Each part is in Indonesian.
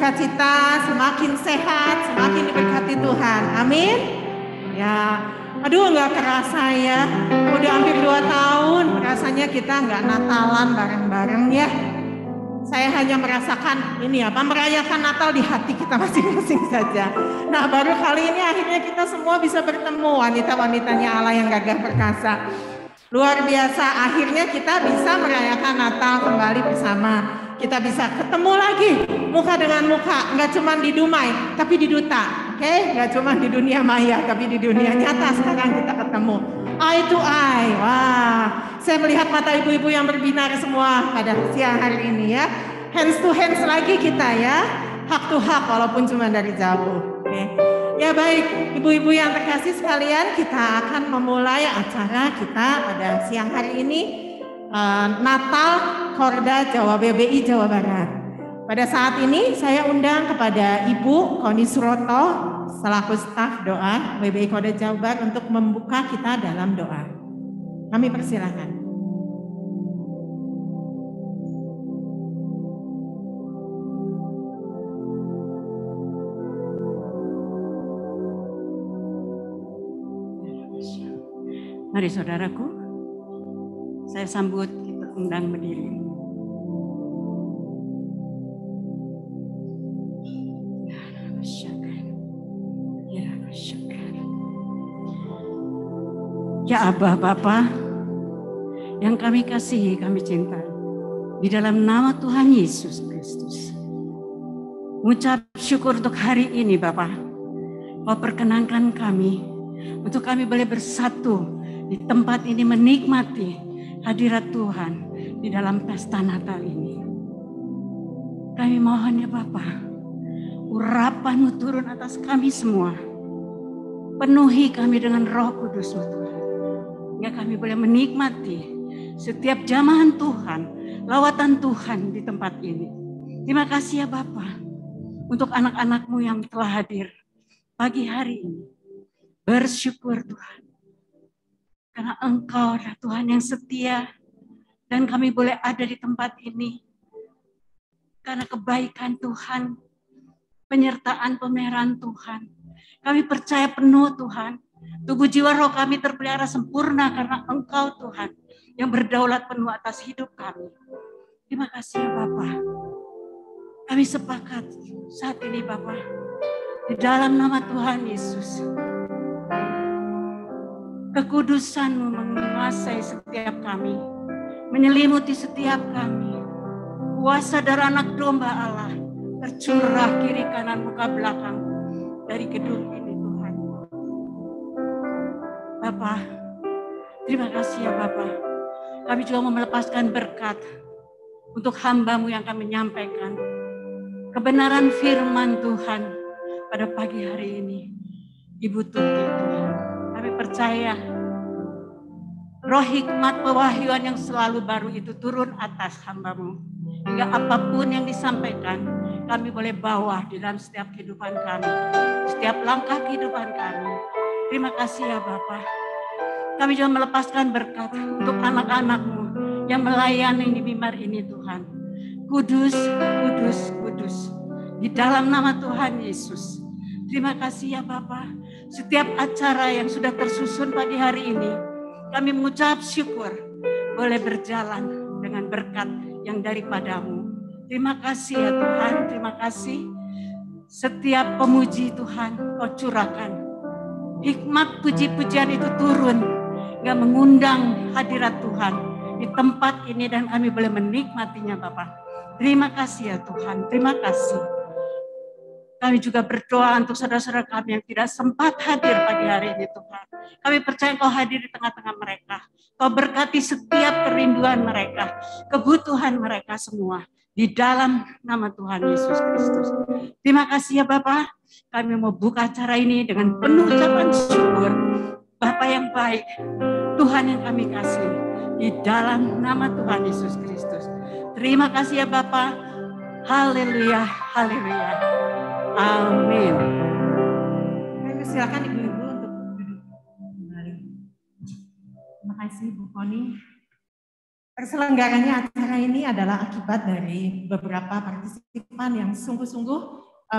bersukacita, semakin sehat, semakin diberkati Tuhan. Amin. Ya, aduh nggak kerasa ya, udah hampir 2 tahun, rasanya kita nggak Natalan bareng-bareng ya. Saya hanya merasakan merayakan Natal di hati kita masing-masing saja. Nah, baru kali ini akhirnya kita semua bisa bertemu, wanita-wanitanya Allah yang gagah perkasa. Luar biasa, akhirnya kita bisa merayakan Natal kembali bersama. Kita bisa ketemu lagi muka dengan muka, nggak cuma di Dumai, tapi di Duta. Oke, nggak cuma di dunia maya, tapi di dunia nyata sekarang kita ketemu. Eye to eye, wah, saya melihat mata ibu-ibu yang berbinar semua pada siang hari ini ya. Hands to hands lagi kita ya, heart to heart walaupun cuma dari jauh. Oke. Ya baik, ibu-ibu yang terkasih sekalian, kita akan memulai acara kita pada siang hari ini, Natal Korda Jawa BBI Jawa Barat. Pada saat ini saya undang kepada Ibu Koni Suroto selaku staf doa BBI Korda Jawa Barat untuk membuka kita dalam doa. Kami persilakan. Mari saudaraku, saya sambut, kita undang berdiri. Ya Abah Bapa, yang kami kasihi, kami cintai, di dalam nama Tuhan Yesus Kristus, mengucap syukur untuk hari ini Bapa. Kau perkenankan kami untuk kami boleh bersatu di tempat ini menikmati hadirat Tuhan di dalam pesta Natal ini. Kami mohon ya Bapa, urapan-Mu turun atas kami semua. Penuhi kami dengan Roh Kudus-Mu Tuhan. Hingga kami boleh menikmati setiap jamahan Tuhan, lawatan Tuhan di tempat ini. Terima kasih ya Bapa untuk anak-anak-Mu yang telah hadir pagi hari ini. Bersyukur Tuhan. Karena Engkau adalah Tuhan yang setia dan kami boleh ada di tempat ini. Karena kebaikan Tuhan, penyertaan pemeliharaan Tuhan. Kami percaya penuh Tuhan. Tubuh jiwa roh kami terpelihara sempurna karena Engkau Tuhan yang berdaulat penuh atas hidup kami. Terima kasih ya Bapa. Kami sepakat saat ini Bapa, di dalam nama Tuhan Yesus. Kekudusan-Mu menguasai setiap kami, menyelimuti setiap kami. Kuasa darah anak domba Allah tercurah kiri kanan muka belakang dari gedung ini Tuhan. Bapa, terima kasih ya Bapa. Kami juga mau melepaskan berkat untuk hamba-Mu yang kami nyampaikan. Kebenaran firman Tuhan pada pagi hari ini. Ibu Tuti Tuhan. Kami percaya roh hikmat pewahyuan yang selalu baru itu turun atas hamba-Mu. Hingga apapun yang disampaikan, kami boleh bawa di dalam setiap kehidupan kami. Setiap langkah kehidupan kami. Terima kasih ya Bapa. Kami juga melepaskan berkat untuk anak-anak-Mu yang melayani di mimbar ini Tuhan. Kudus, kudus, kudus. Di dalam nama Tuhan Yesus. Terima kasih ya Bapa. Setiap acara yang sudah tersusun pagi hari ini, kami mengucap syukur boleh berjalan dengan berkat yang daripada-Mu. Terima kasih ya Tuhan, terima kasih. Setiap pemuji Tuhan Kau curahkan. Hikmat puji-pujian itu turun, gak mengundang hadirat Tuhan di tempat ini dan kami boleh menikmatinya Bapak. Terima kasih ya Tuhan, terima kasih. Kami juga berdoa untuk saudara-saudara kami yang tidak sempat hadir pagi hari ini Tuhan. Kami percaya Kau hadir di tengah-tengah mereka. Kau berkati setiap kerinduan mereka, kebutuhan mereka semua. Di dalam nama Tuhan Yesus Kristus. Terima kasih ya Bapak. Kami mau buka acara ini dengan penuh ucapan syukur. Bapak yang baik, Tuhan yang kami kasih. Di dalam nama Tuhan Yesus Kristus. Terima kasih ya Bapak. Haleluya, haleluya. Amin. Silakan ibu-ibu untuk duduk kembali. Terima kasih Bu Koni. Terselenggaranya acara ini adalah akibat dari beberapa partisipan yang sungguh-sungguh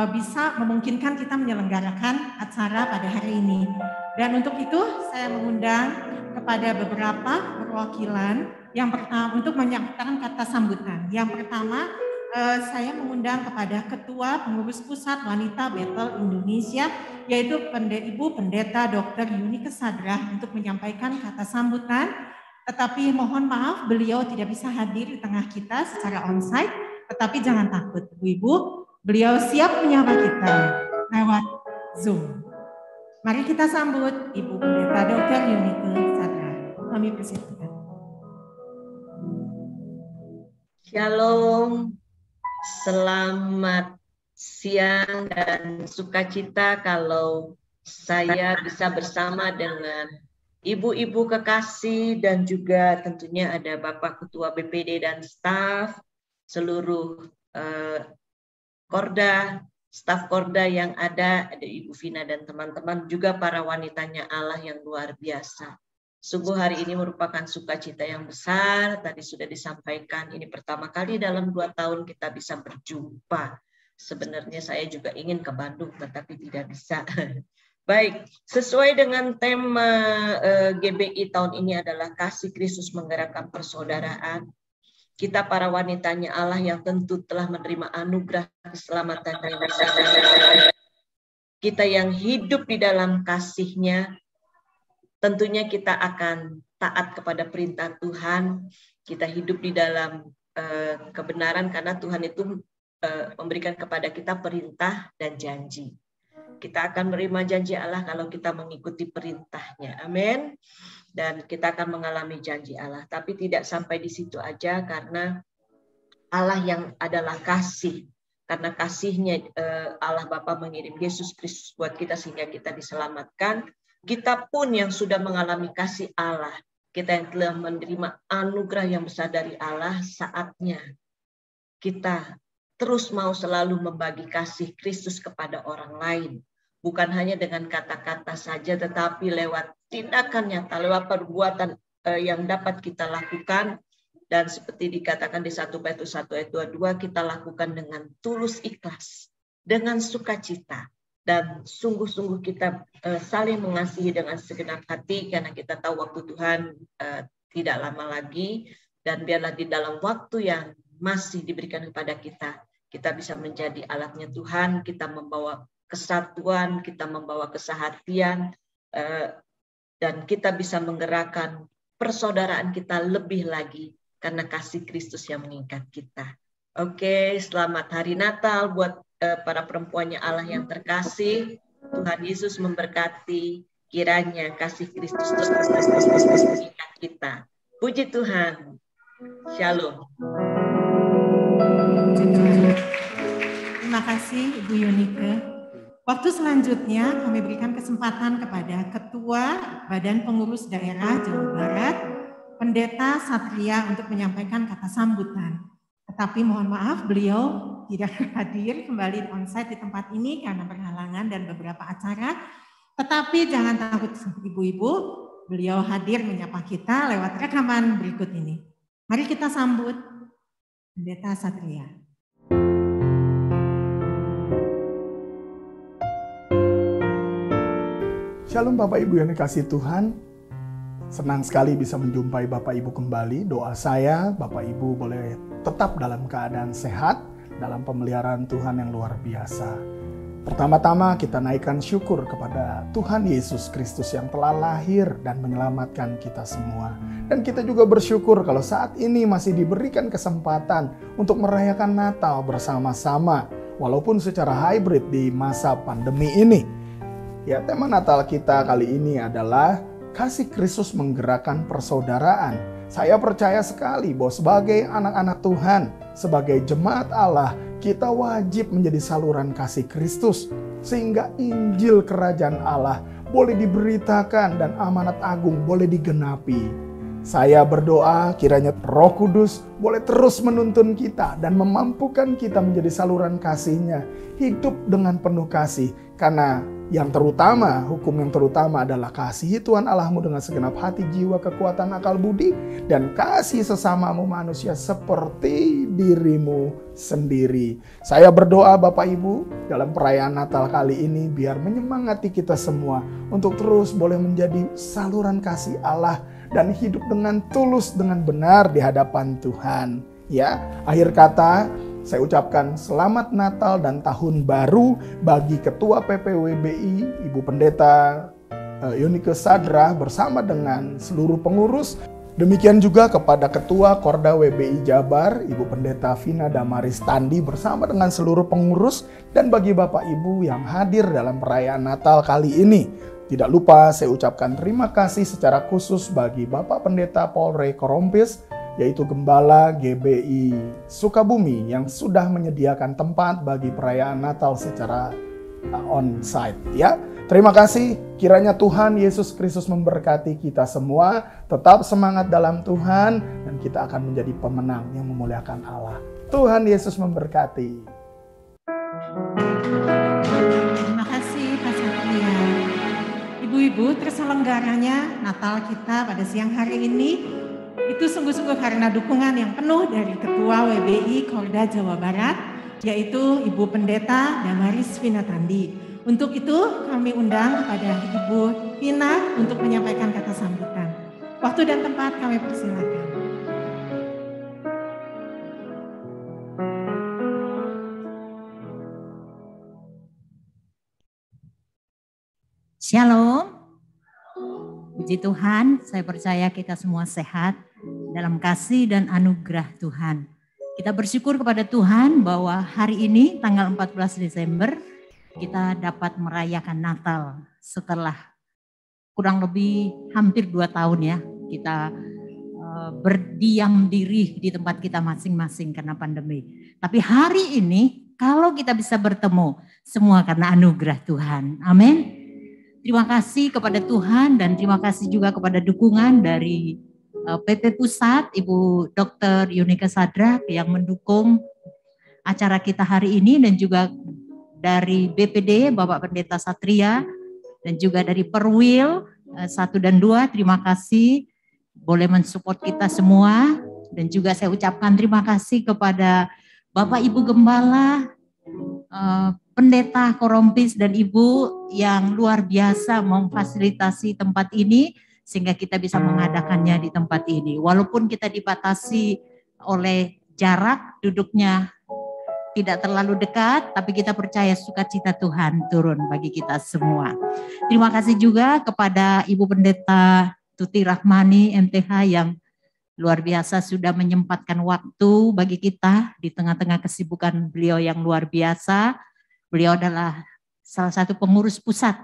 bisa memungkinkan kita menyelenggarakan acara pada hari ini. Dan untuk itu saya mengundang kepada beberapa perwakilan yang pertama untuk menyampaikan kata sambutan. Yang pertama saya mengundang kepada Ketua Pengurus Pusat Wanita Bethel Indonesia, yaitu Ibu Pendeta Dr. Yunike Sadrah untuk menyampaikan kata sambutan. Tetapi mohon maaf beliau tidak bisa hadir di tengah kita secara onsite, tetapi jangan takut Ibu, beliau siap menyapa kita lewat Zoom. Mari kita sambut Ibu Pendeta Dr. Yunike Sadrah. Kami persilakan. Shalom, selamat siang dan sukacita kalau saya bisa bersama dengan ibu-ibu kekasih dan juga tentunya ada Bapak Ketua BPD dan staf, seluruh Korda, staf Korda yang ada Ibu Vina dan teman-teman, juga para wanitanya Allah yang luar biasa. Sungguh hari ini merupakan sukacita yang besar, tadi sudah disampaikan, ini pertama kali dalam 2 tahun kita bisa berjumpa. Sebenarnya saya juga ingin ke Bandung, tetapi tidak bisa. Baik, sesuai dengan tema GBI tahun ini adalah kasih Kristus menggerakkan persaudaraan. Kita para wanitanya Allah yang tentu telah menerima anugerah keselamatan dari kita yang hidup di dalam kasih-Nya, tentunya kita akan taat kepada perintah Tuhan. Kita hidup di dalam kebenaran karena Tuhan itu memberikan kepada kita perintah dan janji. Kita akan menerima janji Allah kalau kita mengikuti perintahnya. Amin. Dan kita akan mengalami janji Allah. Tapi tidak sampai di situ aja karena Allah yang adalah kasih. Karena kasih-Nya Allah Bapa mengirim Yesus Kristus buat kita sehingga kita diselamatkan. Kita pun yang sudah mengalami kasih Allah. Kita yang telah menerima anugerah yang besar dari Allah, saatnya kita terus mau selalu membagi kasih Kristus kepada orang lain. Bukan hanya dengan kata-kata saja, tetapi lewat tindakan nyata, lewat perbuatan yang dapat kita lakukan. Dan seperti dikatakan di 1 Petrus 1 ayat 22, kita lakukan dengan tulus ikhlas, dengan sukacita. Dan sungguh-sungguh kita saling mengasihi dengan segenap hati, karena kita tahu waktu Tuhan tidak lama lagi. Dan biarlah di dalam waktu yang masih diberikan kepada kita, kita bisa menjadi alatnya Tuhan, kita membawa kesatuan, kita membawa kesehatian, dan kita bisa menggerakkan persaudaraan kita lebih lagi karena kasih Kristus yang mengikat kita. Oke, selamat hari Natal buat para perempuannya Allah yang terkasih. Tuhan Yesus memberkati, kiranya kasih Kristus terus mengikat kita. Puji Tuhan. Shalom. Terima kasih Ibu Yunike. Waktu selanjutnya kami berikan kesempatan kepada Ketua Badan Pengurus Daerah Jawa Barat, Pendeta Satria untuk menyampaikan kata sambutan. Tetapi mohon maaf beliau tidak hadir kembali onsite di tempat ini karena berhalangan dan beberapa acara. Tetapi jangan takut ibu-ibu, beliau hadir menyapa kita lewat rekaman berikut ini. Mari kita sambut Pendeta Satria. Shalom Bapak Ibu yang dikasihi Tuhan. Senang sekali bisa menjumpai Bapak Ibu kembali. Doa saya Bapak Ibu boleh tetap dalam keadaan sehat, dalam pemeliharaan Tuhan yang luar biasa. Pertama-tama kita naikkan syukur kepada Tuhan Yesus Kristus yang telah lahir dan menyelamatkan kita semua. Dan kita juga bersyukur kalau saat ini masih diberikan kesempatan untuk merayakan Natal bersama-sama, walaupun secara hybrid di masa pandemi ini. Ya, tema Natal kita kali ini adalah kasih Kristus menggerakkan persaudaraan. Saya percaya sekali bahwa sebagai anak-anak Tuhan, sebagai jemaat Allah, kita wajib menjadi saluran kasih Kristus sehingga Injil Kerajaan Allah boleh diberitakan dan amanat agung boleh digenapi. Saya berdoa kiranya Roh Kudus boleh terus menuntun kita dan memampukan kita menjadi saluran kasih-Nya, hidup dengan penuh kasih. Karena yang terutama, hukum yang terutama adalah kasihi Tuhan Allahmu dengan segenap hati, jiwa, kekuatan, akal budi, dan kasih sesamamu manusia seperti dirimu sendiri. Saya berdoa Bapak Ibu dalam perayaan Natal kali ini biar menyemangati kita semua untuk terus boleh menjadi saluran kasih Allah dan hidup dengan tulus, dengan benar di hadapan Tuhan. Ya, akhir kata saya ucapkan selamat Natal dan Tahun Baru bagi Ketua PPWBI, Ibu Pendeta Yunike Sadra bersama dengan seluruh pengurus. Demikian juga kepada Ketua Korda WBI Jabar, Ibu Pendeta Vina Damaris Tandi bersama dengan seluruh pengurus, dan bagi Bapak Ibu yang hadir dalam perayaan Natal kali ini. Tidak lupa saya ucapkan terima kasih secara khusus bagi Bapak Pendeta Paul Ray Korompis, yaitu Gembala GBI Sukabumi yang sudah menyediakan tempat bagi perayaan Natal secara on-site. Ya, terima kasih. Kiranya Tuhan Yesus Kristus memberkati kita semua. Tetap semangat dalam Tuhan dan kita akan menjadi pemenang yang memuliakan Allah. Tuhan Yesus memberkati. Terima kasih Pak Satria. Ibu-ibu, terselenggaranya Natal kita pada siang hari ini itu sungguh-sungguh karena dukungan yang penuh dari Ketua WBI Korda Jawa Barat, yaitu Ibu Pendeta Damaris Vina Tandi. Untuk itu kami undang kepada Ibu Vina untuk menyampaikan kata sambutan. Waktu dan tempat kami persilakan. Shalom. Puji Tuhan, saya percaya kita semua sehat dalam kasih dan anugerah Tuhan. Kita bersyukur kepada Tuhan bahwa hari ini tanggal 14 Desember kita dapat merayakan Natal setelah kurang lebih hampir 2 tahun ya kita berdiam diri di tempat kita masing-masing karena pandemi. Tapi hari ini kalau kita bisa bertemu semua karena anugerah Tuhan. Amin. Terima kasih kepada Tuhan dan terima kasih juga kepada dukungan dari PP Pusat, Ibu Dr. Yunike Sadra yang mendukung acara kita hari ini, dan juga dari BPD Bapak Pendeta Satria, dan juga dari Perwil 1 dan 2, terima kasih boleh mensupport kita semua. Dan juga saya ucapkan terima kasih kepada Bapak Ibu Gembala, Pendeta Korompis dan Ibu yang luar biasa memfasilitasi tempat ini sehingga kita bisa mengadakannya di tempat ini. Walaupun kita dibatasi oleh jarak duduknya tidak terlalu dekat, tapi kita percaya sukacita Tuhan turun bagi kita semua. Terima kasih juga kepada Ibu Pendeta Tuti Rahmani MTH yang luar biasa sudah menyempatkan waktu bagi kita di tengah-tengah kesibukan beliau yang luar biasa. Beliau adalah salah satu pengurus pusat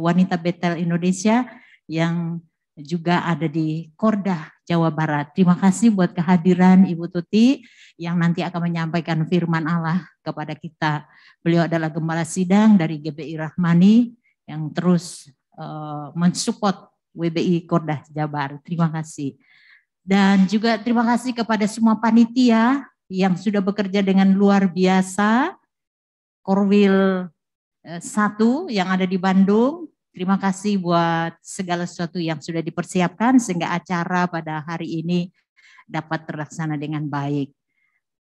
Wanita Betel Indonesia yang juga ada di Korda Jawa Barat. Terima kasih buat kehadiran Ibu Tuti yang nanti akan menyampaikan firman Allah kepada kita. Beliau adalah Gembala Sidang dari GBI Rahmani yang terus mensupport WBI Korda Jabar. Terima kasih. Dan juga terima kasih kepada semua panitia yang sudah bekerja dengan luar biasa. Korwil 1 yang ada di Bandung, terima kasih buat segala sesuatu yang sudah dipersiapkan sehingga acara pada hari ini dapat terlaksana dengan baik.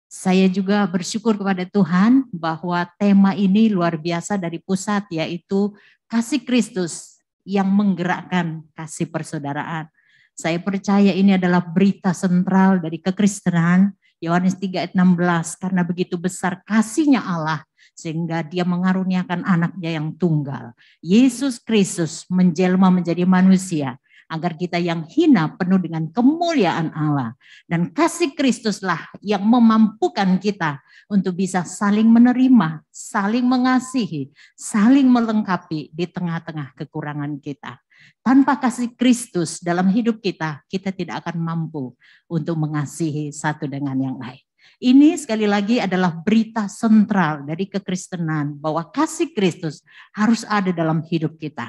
Saya juga bersyukur kepada Tuhan bahwa tema ini luar biasa dari pusat, yaitu kasih Kristus yang menggerakkan kasih persaudaraan. Saya percaya ini adalah berita sentral dari kekristenan, Yohanes 3 ayat 16, karena begitu besar kasihnya Allah sehingga dia mengaruniakan anaknya yang tunggal. Yesus Kristus menjelma menjadi manusia agar kita yang hina penuh dengan kemuliaan Allah. Dan kasih Kristuslah yang memampukan kita untuk bisa saling menerima, saling mengasihi, saling melengkapi di tengah-tengah kekurangan kita. Tanpa kasih Kristus dalam hidup kita, kita tidak akan mampu untuk mengasihi satu dengan yang lain. Ini sekali lagi adalah berita sentral dari kekristenan bahwa kasih Kristus harus ada dalam hidup kita.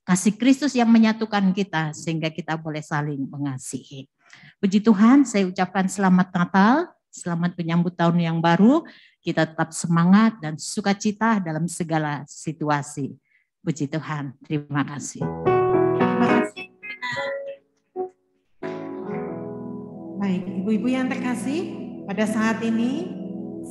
Kasih Kristus yang menyatukan kita sehingga kita boleh saling mengasihi. Puji Tuhan, saya ucapkan selamat Natal, selamat menyambut tahun yang baru. Kita tetap semangat dan sukacita dalam segala situasi. Puji Tuhan, terima kasih. Terima kasih. Baik, ibu-ibu yang terkasih, pada saat ini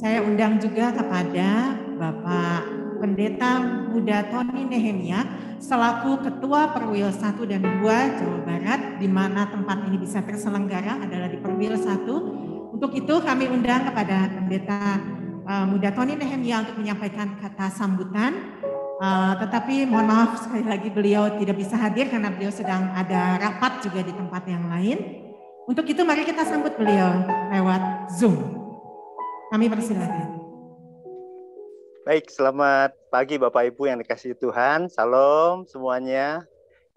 saya undang juga kepada Bapak Pendeta Muda Tony Nehemia selaku Ketua Perwil 1 dan 2 Jawa Barat, di mana tempat ini bisa terselenggara adalah di Perwil 1. Untuk itu kami undang kepada Pendeta Muda Tony Nehemia untuk menyampaikan kata sambutan. Tetapi mohon maaf sekali lagi beliau tidak bisa hadir karena beliau sedang ada rapat juga di tempat yang lain. Untuk itu mari kita sambut beliau lewat Zoom. Kami persilakan. Baik, selamat pagi Bapak Ibu yang dikasihi Tuhan. Salam semuanya.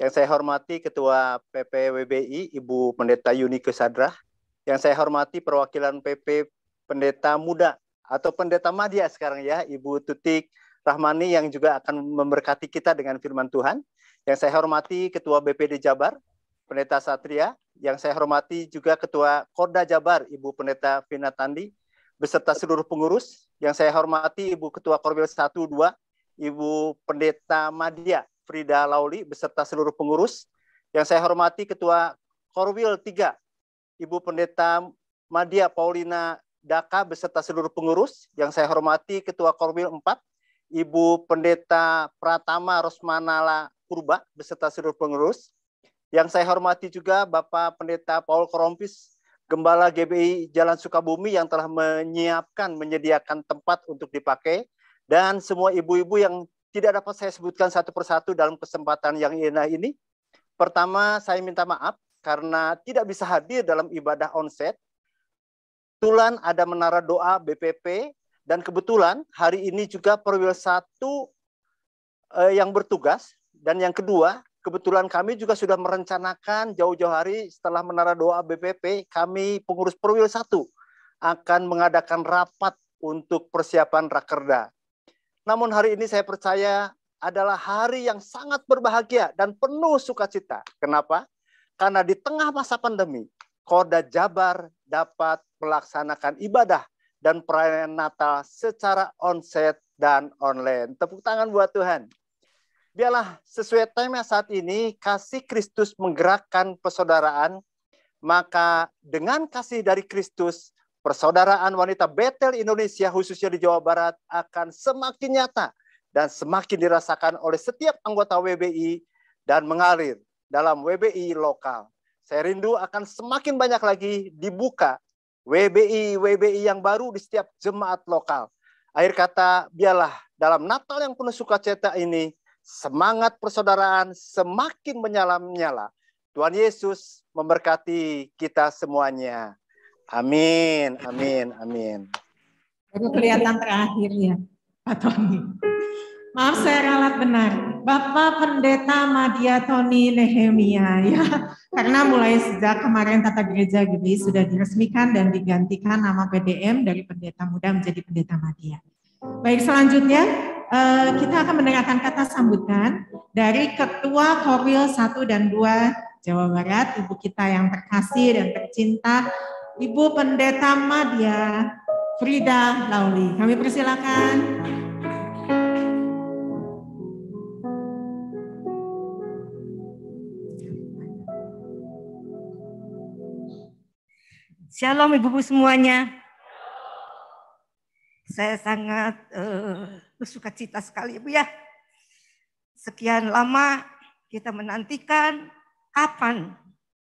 Yang saya hormati Ketua PPWBI Ibu Pendeta Yunike Sadrah. Yang saya hormati perwakilan PP Pendeta Muda atau Pendeta Madya sekarang ya, Ibu Tutik Rahmani yang juga akan memberkati kita dengan firman Tuhan. Yang saya hormati Ketua BPD Jabar, Pendeta Satria. Yang saya hormati juga Ketua Korda Jabar, Ibu Pendeta Vina Tandi, beserta seluruh pengurus. Yang saya hormati Ibu Ketua Korwil 1, 2, Ibu Pendeta Madya Frida Lauli, beserta seluruh pengurus. Yang saya hormati Ketua Korwil 3, Ibu Pendeta Madya Paulina Daka, beserta seluruh pengurus. Yang saya hormati Ketua Korwil 4, Ibu Pendeta Pratama Rosmanala Purba, beserta seluruh pengurus. Yang saya hormati juga Bapak Pendeta Paul Korompis, Gembala GBI Jalan Sukabumi yang telah menyediakan tempat untuk dipakai, dan semua ibu-ibu yang tidak dapat saya sebutkan satu persatu dalam kesempatan yang indah ini. Pertama, saya minta maaf karena tidak bisa hadir dalam ibadah onsite. Kebetulan ada menara doa BPP, dan kebetulan hari ini juga Perwil 1 yang bertugas, dan yang kedua, kebetulan kami juga sudah merencanakan jauh-jauh hari setelah menara doa BPP, kami pengurus Perwil 1 akan mengadakan rapat untuk persiapan Rakerda. Namun hari ini saya percaya adalah hari yang sangat berbahagia dan penuh sukacita. Kenapa? Karena di tengah masa pandemi, Korda Jabar dapat melaksanakan ibadah dan perayaan Natal secara onsite dan online. Tepuk tangan buat Tuhan. Biarlah sesuai tema saat ini, kasih Kristus menggerakkan persaudaraan, maka dengan kasih dari Kristus, persaudaraan wanita Betel Indonesia khususnya di Jawa Barat akan semakin nyata dan semakin dirasakan oleh setiap anggota WBI dan mengalir dalam WBI lokal. Saya rindu akan semakin banyak lagi dibuka WBI yang baru di setiap jemaat lokal. Akhir kata, biarlah dalam Natal yang penuh sukacita ini, semangat persaudaraan semakin menyala-nyala. Tuhan Yesus memberkati kita semuanya. Amin, amin, amin. Baru kelihatan terakhir ya, Pak Tony. Maaf saya ralat benar. Bapak Pendeta Madya Tony Nehemia ya. Karena mulai sejak kemarin Tata Gereja GBI sudah diresmikan dan digantikan nama PDM dari Pendeta Muda menjadi Pendeta Madya. Baik, selanjutnya kita akan mendengarkan kata sambutan dari Ketua Korwil 1 dan 2 Jawa Barat, Ibu kita yang terkasih dan tercinta, Ibu Pendeta Madya Frida Lauli. Kami persilakan. Shalom ibu-ibu semuanya. Saya sangat bersuka cita sekali Ibu ya. Sekian lama kita menantikan kapan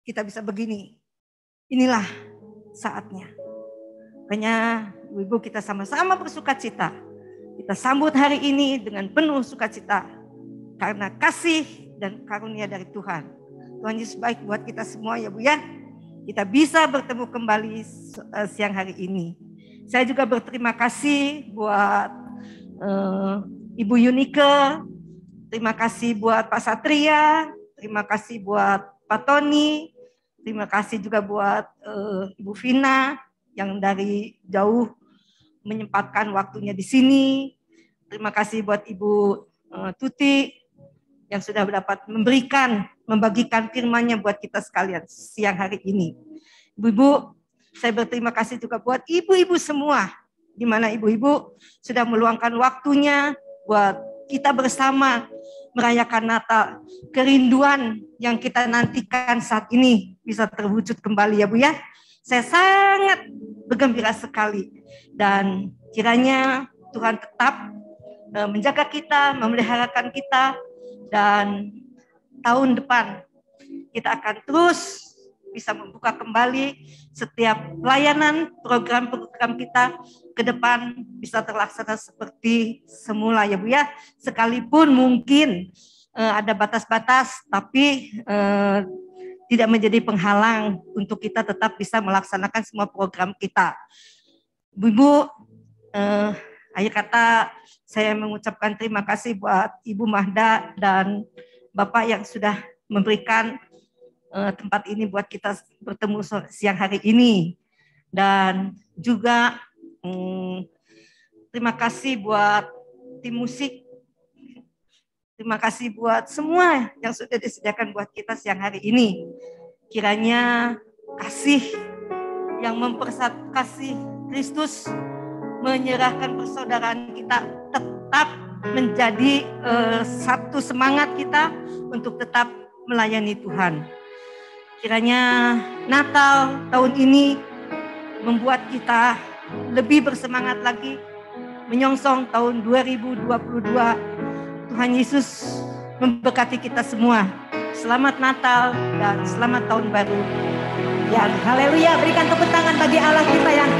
kita bisa begini. Inilah saatnya. Makanya ibu-ibu kita sama-sama bersuka cita. Kita sambut hari ini dengan penuh sukacita. Karena kasih dan karunia dari Tuhan. Tuhan Yesus baik buat kita semua ya Bu ya. Kita bisa bertemu kembali siang hari ini. Saya juga berterima kasih buat Ibu Yunike, terima kasih buat Pak Satria, terima kasih buat Pak Tony, terima kasih juga buat Ibu Vina yang dari jauh menyempatkan waktunya di sini. Terima kasih buat Ibu Tuti, yang sudah dapat membagikan firman-Nya buat kita sekalian siang hari ini. Ibu-ibu, saya berterima kasih juga buat ibu-ibu semua, di mana ibu-ibu sudah meluangkan waktunya buat kita bersama merayakan Natal. Kerinduan yang kita nantikan saat ini bisa terwujud kembali ya Bu ya. Saya sangat bergembira sekali. Dan kiranya Tuhan tetap menjaga kita, memeliharakan kita. Dan tahun depan kita akan terus bisa membuka kembali setiap pelayanan, program-program kita ke depan bisa terlaksana seperti semula ya Bu ya. Sekalipun mungkin ada batas-batas, tapi tidak menjadi penghalang untuk kita tetap bisa melaksanakan semua program kita. Bu, akhir kata saya mengucapkan terima kasih buat Ibu Mahda dan Bapak yang sudah memberikan tempat ini buat kita bertemu siang hari ini. Dan juga terima kasih buat tim musik. Terima kasih buat semua yang sudah disediakan buat kita siang hari ini. Kiranya kasih yang kasih Kristus menyerahkan persaudaraan kita tetap menjadi satu semangat kita untuk tetap melayani Tuhan. Kiranya Natal tahun ini membuat kita lebih bersemangat lagi menyongsong tahun 2022. Tuhan Yesus memberkati kita semua. Selamat Natal dan selamat tahun baru. Ya, haleluya. Berikan tepuk tangan bagi Allah kita yang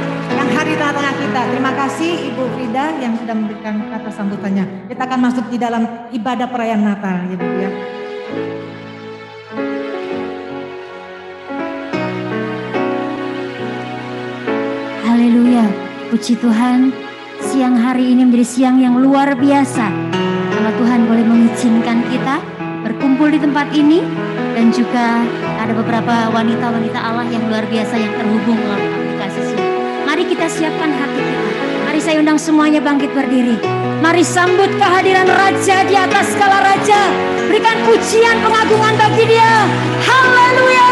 hadir di tengah kita. Terima kasih Ibu Frida yang sudah memberikan kata sambutannya. Kita akan masuk di dalam ibadah perayaan Natal, gitu ya. Haleluya. Puji Tuhan, siang hari ini menjadi siang yang luar biasa. Kalau Tuhan boleh mengizinkan kita berkumpul di tempat ini, dan juga ada beberapa wanita-wanita Allah yang luar biasa yang terhubung melalui aplikasi Zoom. Mari kita siapkan hati kita. Mari saya undang semuanya bangkit berdiri. Mari sambut kehadiran Raja di atas segala raja. Berikan pujian pengagungan bagi Dia. Haleluya.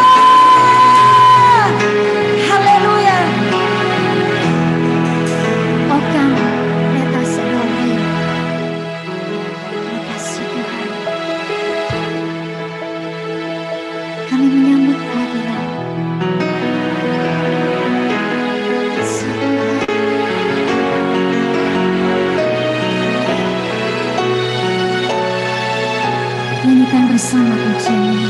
Haleluya. Oh kamu atas Elohim. Terima kasih Tuhan. Kami menyambut kehadiran. Nyanyikan bersama pujian ini.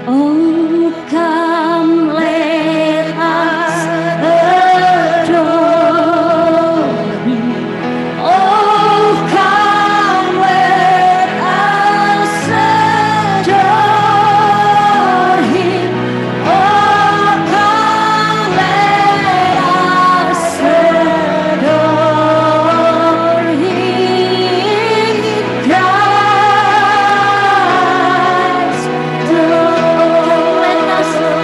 Oh come let us adore Him. Oh come let us adore Him. Oh come let us adore Him. Christ, let us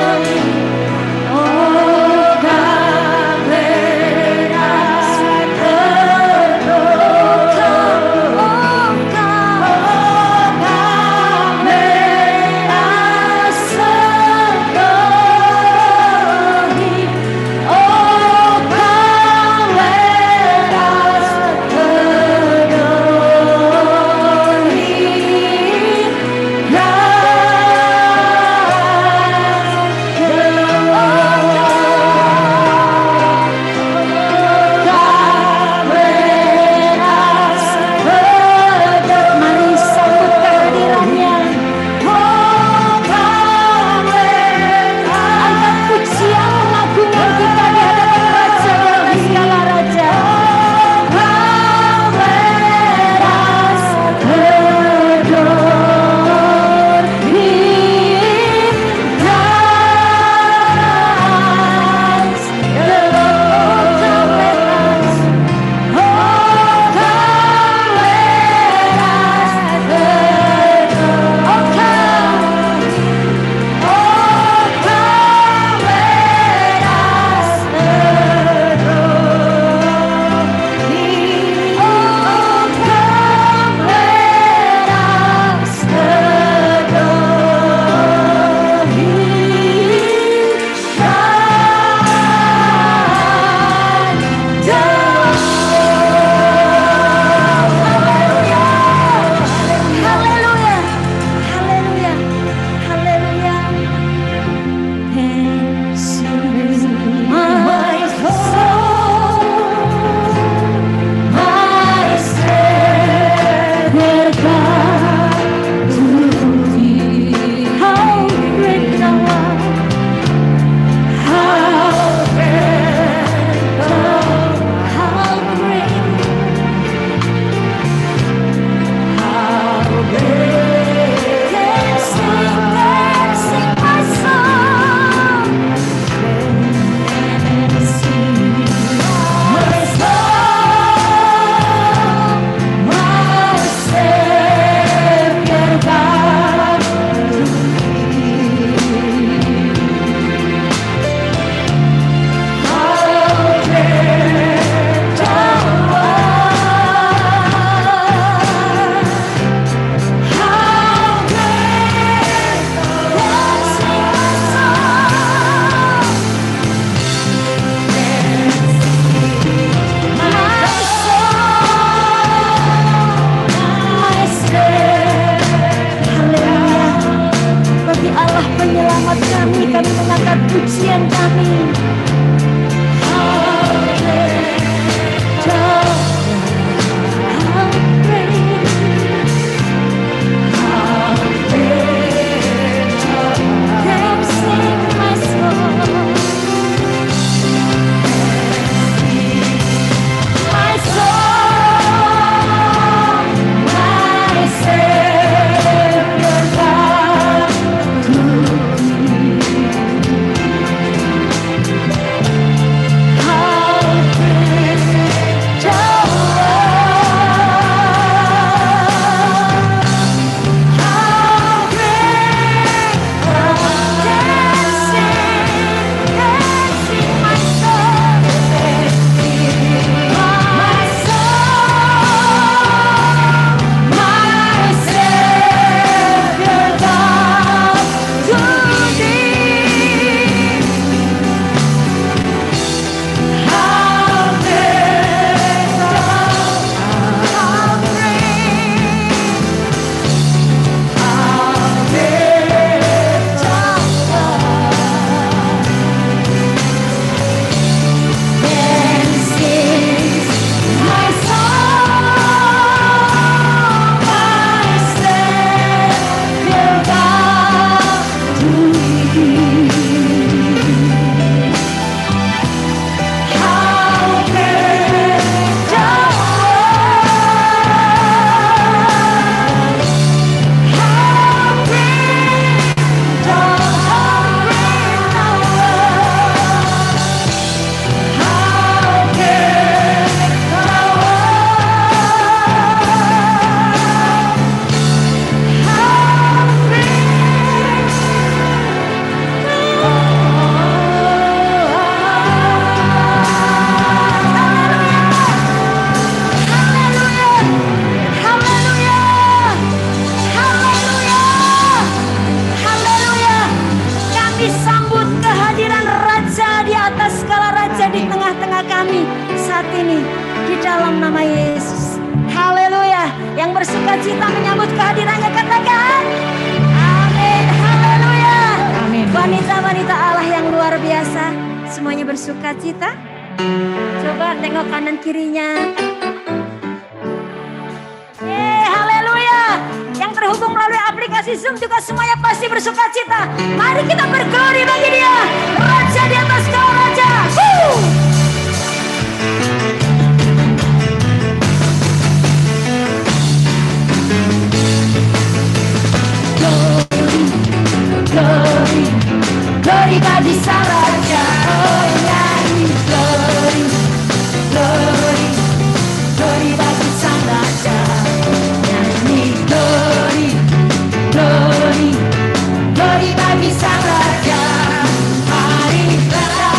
dalam nama Yesus. Haleluya. Yang bersuka cita menyambut kehadirannya katakan amin. Haleluya. Amin. Wanita-wanita Allah yang luar biasa, semuanya bersuka cita. Coba tengok kanan kirinya. Haleluya. Yang terhubung melalui aplikasi Zoom juga semuanya pasti bersuka cita. Mari kita berglori bagi Dia, Raja di atas segala raja. Glory, glory bagi Sang Raja. Oh nyanyi glory, glory, glory bagi Sang Raja. Nyanyi glory, glory, glory bagi Sang Raja. Mari kita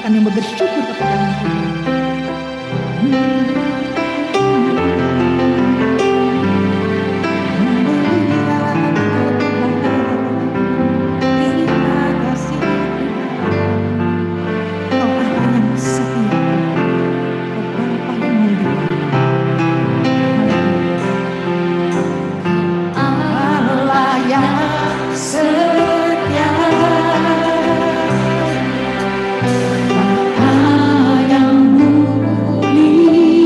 makan yang bersyukur kepada Tuhan. Yang mulia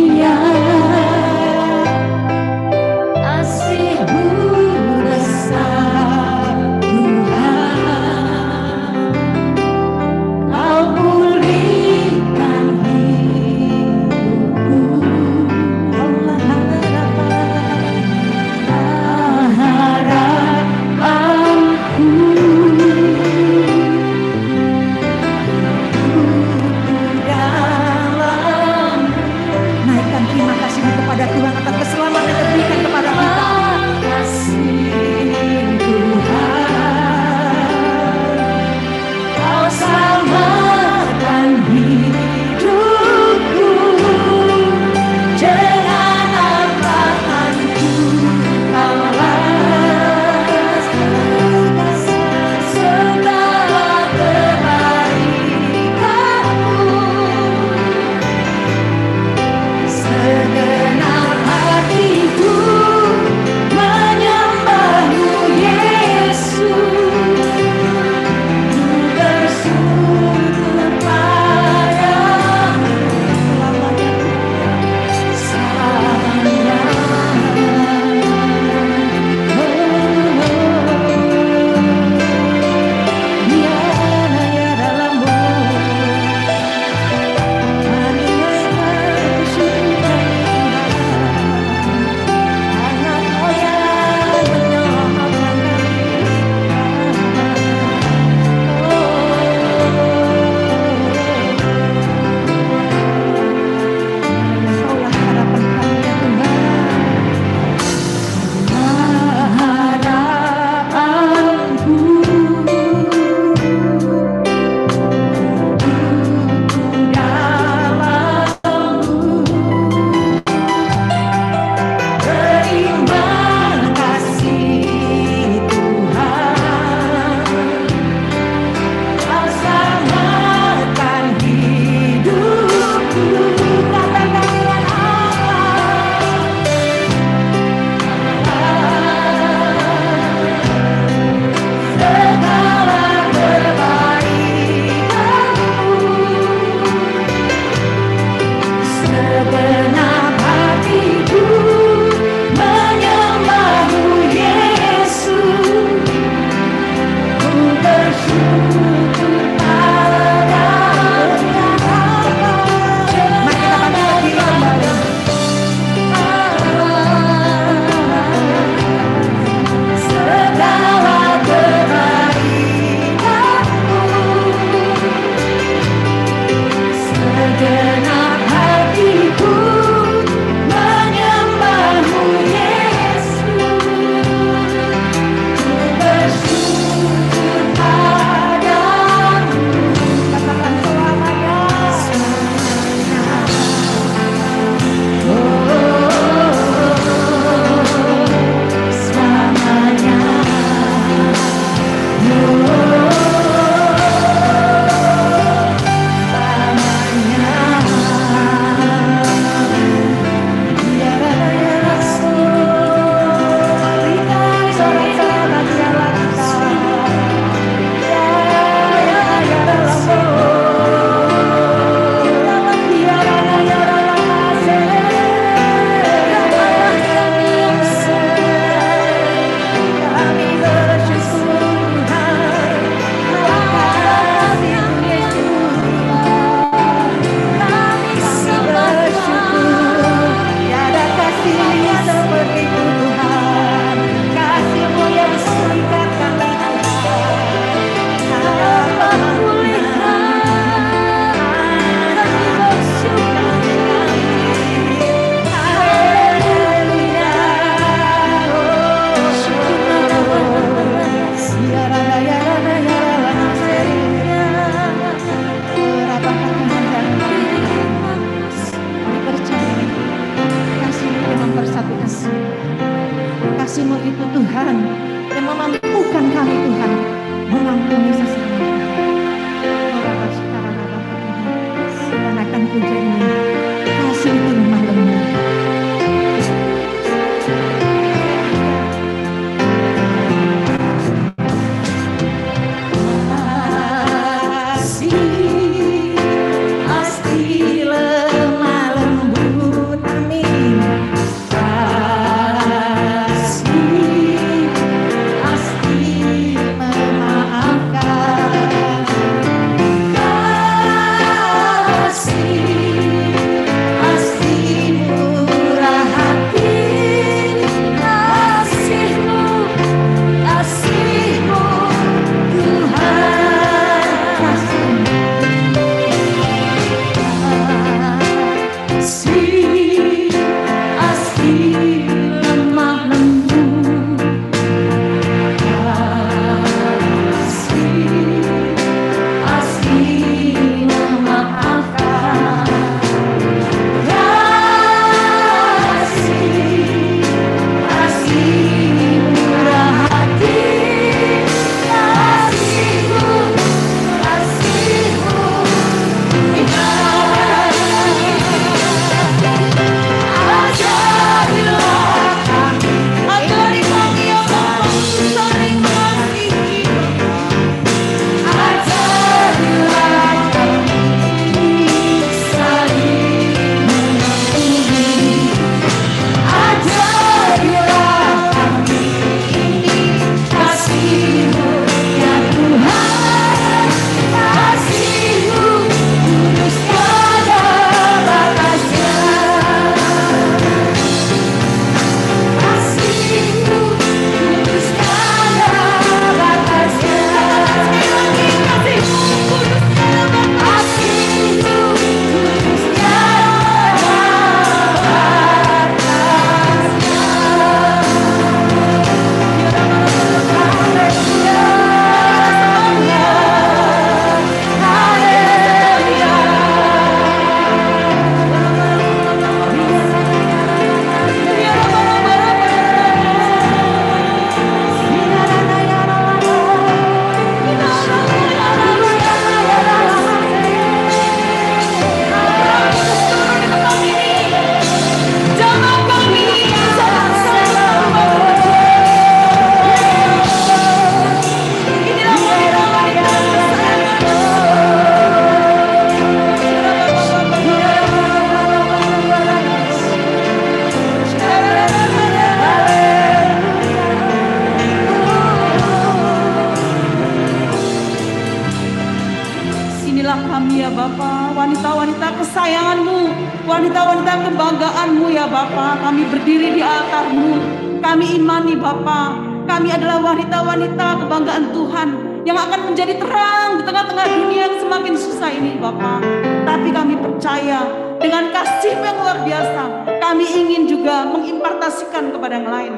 kesayangan-Mu, wanita-wanita kebanggaan-Mu ya Bapa. Kami berdiri di altar-Mu, kami imani Bapa, kami adalah wanita-wanita kebanggaan Tuhan yang akan menjadi terang di tengah-tengah dunia yang semakin susah ini Bapa. Tapi kami percaya dengan kasih yang luar biasa, kami ingin juga mengimpartasikan kepada yang lain,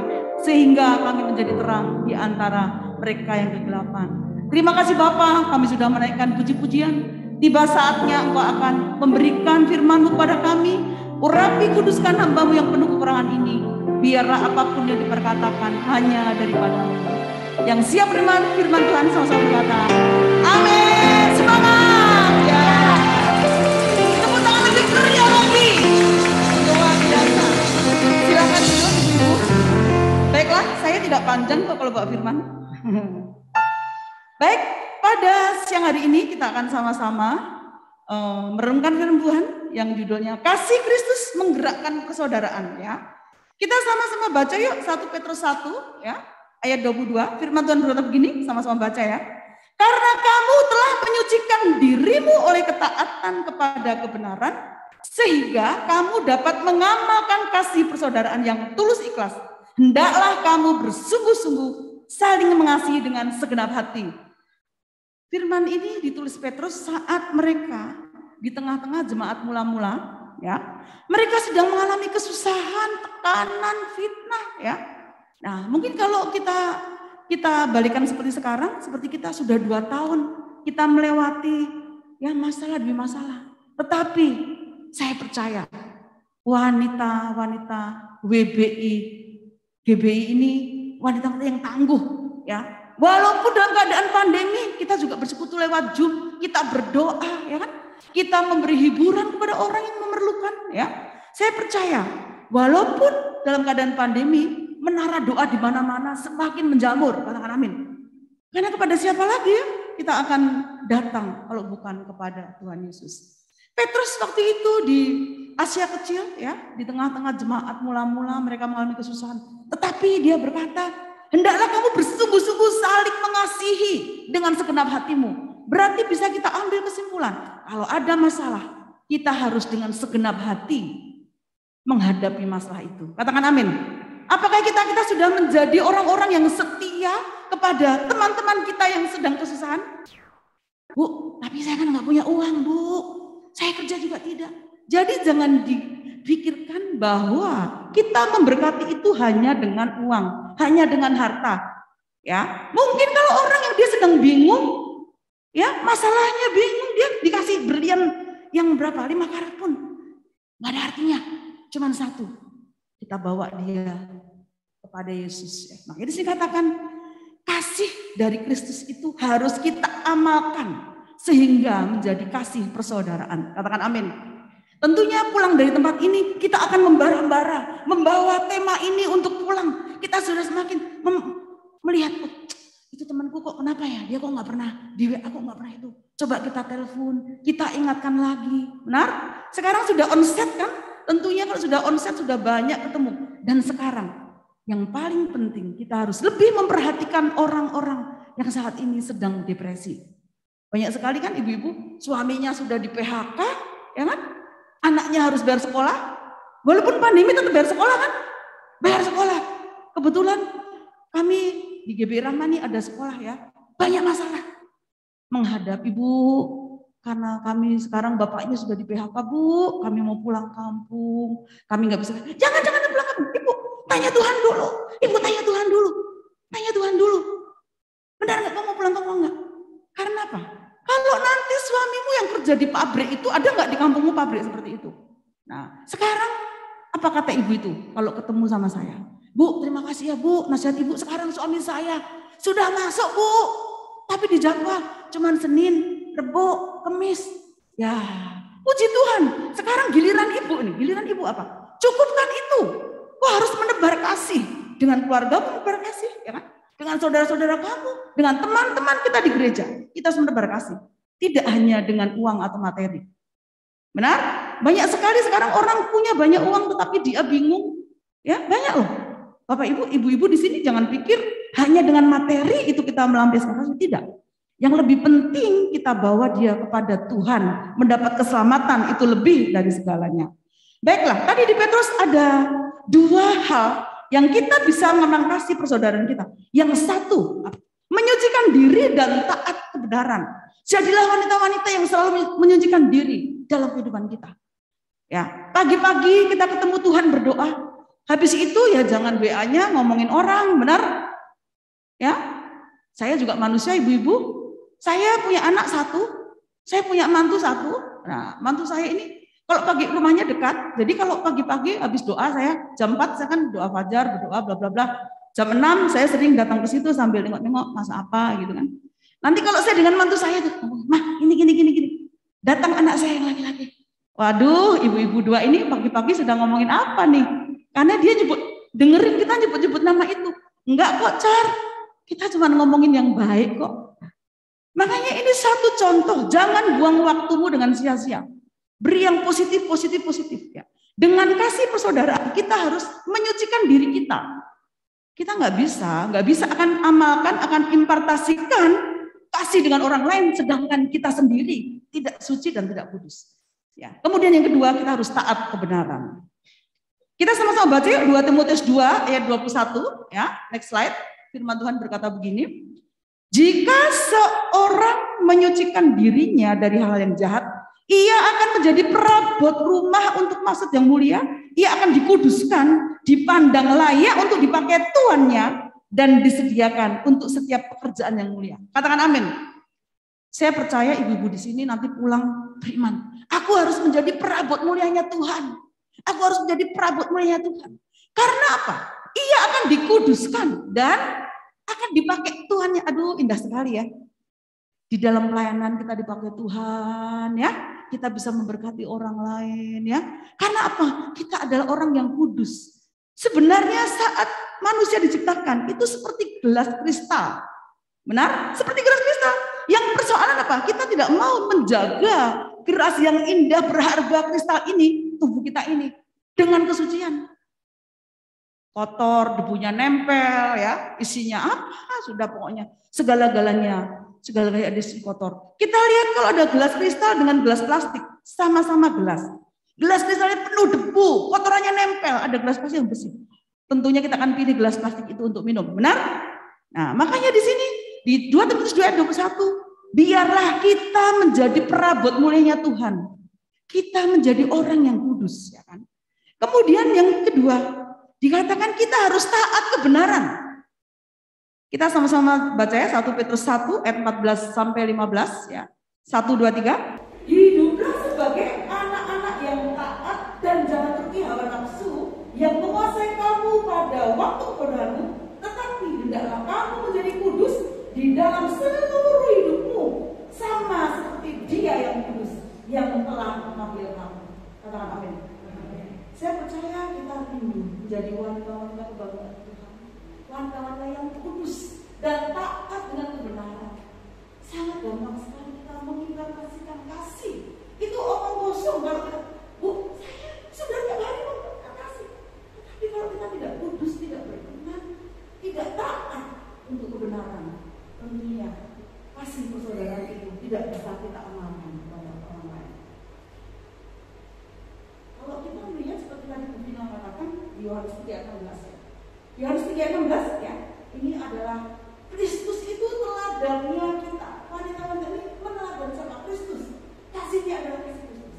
sehingga kami menjadi terang di antara mereka yang kegelapan. Terima kasih Bapa, kami sudah menaikkan puji-pujian. Tiba saatnya Engkau akan memberikan firman-Mu kepada kami. Urapi kuduskan hamba-Mu yang penuh kekurangan ini. Biarlah apapun yang diperkatakan hanya daripada-Mu. Yang siap menerima firman Tuhan sama-sama berkata, amin. Semangat ya. Tepuk tangan lebih meriah lagi. Luar biasa. Silakan duduk Ibu. Baiklah, saya tidak panjang kok kalau bawa firman. Baik, pada siang hari ini kita akan sama-sama merenungkan firman Tuhan yang judulnya Kasih Kristus Menggerakkan Persaudaraan ya. Kita sama-sama baca yuk 1 Petrus 1 ya, ayat 22. Firman Tuhan berkata begini, sama-sama baca ya. Karena kamu telah menyucikan dirimu oleh ketaatan kepada kebenaran, sehingga kamu dapat mengamalkan kasih persaudaraan yang tulus ikhlas. Hendaklah kamu bersungguh-sungguh saling mengasihi dengan segenap hati. Firman ini ditulis Petrus saat mereka di tengah-tengah jemaat mula-mula, ya, mereka sedang mengalami kesusahan, tekanan, fitnah, ya. Nah, mungkin kalau kita balikan seperti sekarang, seperti kita sudah 2 tahun kita melewati ya masalah demi masalah. Tetapi saya percaya wanita-wanita WBI, GBI ini wanita-wanita yang tangguh, ya. Walaupun dalam keadaan pandemi, kita juga bersekutu lewat Zoom, kita berdoa, ya kan? Kita memberi hiburan kepada orang yang memerlukan, ya. Saya percaya, walaupun dalam keadaan pandemi, menara doa di mana-mana semakin menjamur, katakan amin. Karena kepada siapa lagi ya kita akan datang kalau bukan kepada Tuhan Yesus. Petrus waktu itu di Asia Kecil, ya, di tengah-tengah jemaat mula-mula mereka mengalami kesusahan. Tetapi dia berkata, hendaklah kamu bersungguh-sungguh saling mengasihi dengan segenap hatimu. Berarti bisa kita ambil kesimpulan, kalau ada masalah, kita harus dengan segenap hati menghadapi masalah itu. Katakan amin. Apakah kita sudah menjadi orang-orang yang setia kepada teman-teman kita yang sedang kesusahan? Bu, tapi saya kan nggak punya uang, Bu. Saya kerja juga tidak. Jadi jangan dipikirkan bahwa kita memberkati itu hanya dengan uang, hanya dengan harta. Ya, mungkin kalau orang yang dia sedang bingung, ya masalahnya bingung, dia dikasih berlian yang berapa 5 karat pun nggak ada artinya, cuman 1. Kita bawa dia kepada Yesus. Makanya di sini katakan kasih dari Kristus itu harus kita amalkan sehingga menjadi kasih persaudaraan. Katakan amin. Tentunya pulang dari tempat ini kita akan membara-bara, membawa tema ini untuk pulang. Kita sudah semakin melihat, oh, itu temanku kok kenapa ya? Dia kok nggak pernah di WA, kok nggak pernah itu. Coba kita telepon, kita ingatkan lagi. Benar? Sekarang sudah onset kan? Tentunya kalau sudah onset sudah banyak ketemu. Dan sekarang yang paling penting kita harus lebih memperhatikan orang-orang yang saat ini sedang depresi. Banyak sekali kan ibu-ibu suaminya sudah di PHK, ya kan? Anaknya harus bayar sekolah. Walaupun pandemi tetap bayar sekolah kan? Bayar sekolah. Kebetulan kami di GBI Rahmani ada sekolah ya. Banyak masalah menghadapi Bu. Karena kami sekarang bapaknya sudah di PHK, Bu, kami mau pulang kampung, kami nggak bisa. Jangan pulang kampung, Ibu, tanya Tuhan dulu. Ibu tanya Tuhan dulu, tanya Tuhan dulu. Benar nggak kamu mau pulang kampung nggak? Karena apa? Kalau nanti suamimu yang kerja di pabrik itu, ada nggak di kampungmu pabrik seperti itu? Nah, sekarang apa kata ibu itu kalau ketemu sama saya? Bu, terima kasih ya Bu, nasihat Ibu. Sekarang suami saya sudah masuk Bu, tapi dijadwal cuman Senin, Rebo, Kemis. Ya, puji Tuhan. Sekarang giliran ibu nih. Giliran ibu apa? Cukupkan itu. Kau harus menebar kasih. Dengan keluarga menebar kasih. Ya kan? Dengan saudara-saudara kamu. Dengan teman-teman kita di gereja. Kita harus menebar kasih. Tidak hanya dengan uang atau materi. Benar? Banyak sekali sekarang orang punya banyak uang tetapi dia bingung. Ya, banyak loh. Bapak Ibu, ibu-ibu di sini jangan pikir hanya dengan materi itu kita melampiaskan kasih. Tidak. Yang lebih penting kita bawa dia kepada Tuhan, mendapat keselamatan itu lebih dari segalanya. Baiklah, tadi di Petrus ada dua hal yang kita bisa mengenang kasih persaudaraan kita. Yang satu, menyucikan diri dan taat kebenaran. Jadilah wanita-wanita yang selalu menyucikan diri dalam kehidupan kita. Ya, pagi-pagi kita ketemu Tuhan berdoa. Habis itu ya jangan WA-nya ngomongin orang, benar? Ya, saya juga manusia, ibu-ibu. Saya punya anak satu, saya punya mantu satu. Nah, mantu saya ini kalau pagi rumahnya dekat, jadi kalau pagi-pagi habis doa saya jam 4 saya kan doa fajar, berdoa bla bla bla. Jam 6 saya sering datang ke situ sambil nengok-nengok masak apa gitu kan. Nanti kalau saya dengan mantu saya tuh, "Mah, ini gini." Datang anak saya yang laki-laki. Waduh, ibu-ibu dua ini pagi-pagi sedang ngomongin apa nih? Karena dia dengerin kita nyebut-nyebut nama itu. Enggak kok, Car. Kita cuma ngomongin yang baik kok. Makanya ini satu contoh, jangan buang waktumu dengan sia-sia. Beri yang positif ya. Dengan kasih persaudaraan kita harus menyucikan diri kita. Kita nggak bisa akan amalkan, akan impartasikan kasih dengan orang lain, sedangkan kita sendiri tidak suci dan tidak kudus. Ya. Kemudian yang kedua, kita harus taat kebenaran. Kita sama-sama baca 2 Timotius 2 ayat 21 ya. Next slide. Firman Tuhan berkata begini, jika seorang menyucikan dirinya dari hal yang jahat, ia akan menjadi perabot rumah untuk maksud yang mulia, ia akan dikuduskan, dipandang layak untuk dipakai tuannya, dan disediakan untuk setiap pekerjaan yang mulia. Katakan amin. Saya percaya ibu-ibu di sini nanti pulang beriman. Aku harus menjadi perabot mulianya Tuhan. Aku harus menjadi perabot mulianya Tuhan. Karena apa? Ia akan dikuduskan dan akan dipakai Tuhannya. Aduh, indah sekali ya. Di dalam pelayanan kita dipakai Tuhan ya. Kita bisa memberkati orang lain ya. Karena apa? Kita adalah orang yang kudus. Sebenarnya saat manusia diciptakan itu seperti gelas kristal. Benar? Seperti gelas kristal. Yang persoalan apa? Kita tidak mau menjaga gelas yang indah berharga kristal ini, tubuh kita ini, dengan kesucian. Kotor, debunya nempel ya, isinya apa? Sudah pokoknya segala-galanya ada isi kotor. Kita lihat kalau ada gelas kristal dengan gelas plastik, sama-sama gelas. Gelas kristalnya penuh debu, kotorannya nempel, ada gelas plastik yang bersih. Tentunya kita akan pilih gelas plastik itu untuk minum, benar? Nah, makanya di sini di 2 Timotius 2 ayat 21, biarlah kita menjadi perabot mulianya Tuhan. Kita menjadi orang yang kudus, ya kan? Kemudian yang kedua, dikatakan kita harus taat kebenaran. Kita sama-sama baca ya 1 Petrus 1 ayat 14 sampai 15 ya. 1 2 3. Hiduplah sebagai anak-anak yang taat dan jangan tertipu hawa nafsu yang menguasai kamu pada waktu kebodohanmu, tetapi hendaklah kamu menjadi kudus di dalam seluruh hidupmu, sama seperti Dia yang kudus yang telah memanggil kamu. Katakan amin. Saya percaya kita rindu menjadi wanita-wanita kebanggaan Tuhan, wanita-wanita yang kudus dan taat dengan kebenaran. Sangat gampang sekali kita mengimpartasikan kasih. Itu omong kosong kalau kita, Bu, saya sudah tiap hari memberikan kasih. Tapi kalau kita tidak kudus, tidak berkenan, tidak taat untuk kebenaran, tentunya kasih persaudaraan itu tidak bisa kita amalkan kepada orang lain. Kalau kita melihat seperti tadi Bu Vina mengatakan di Yohanes 3:16 ya. Yohanes 3:16 ya. Ini adalah Kristus itu teladannya kita. Wanita-wanita ini meneladani sama Kristus. Kasihnya adalah kasih Kristus.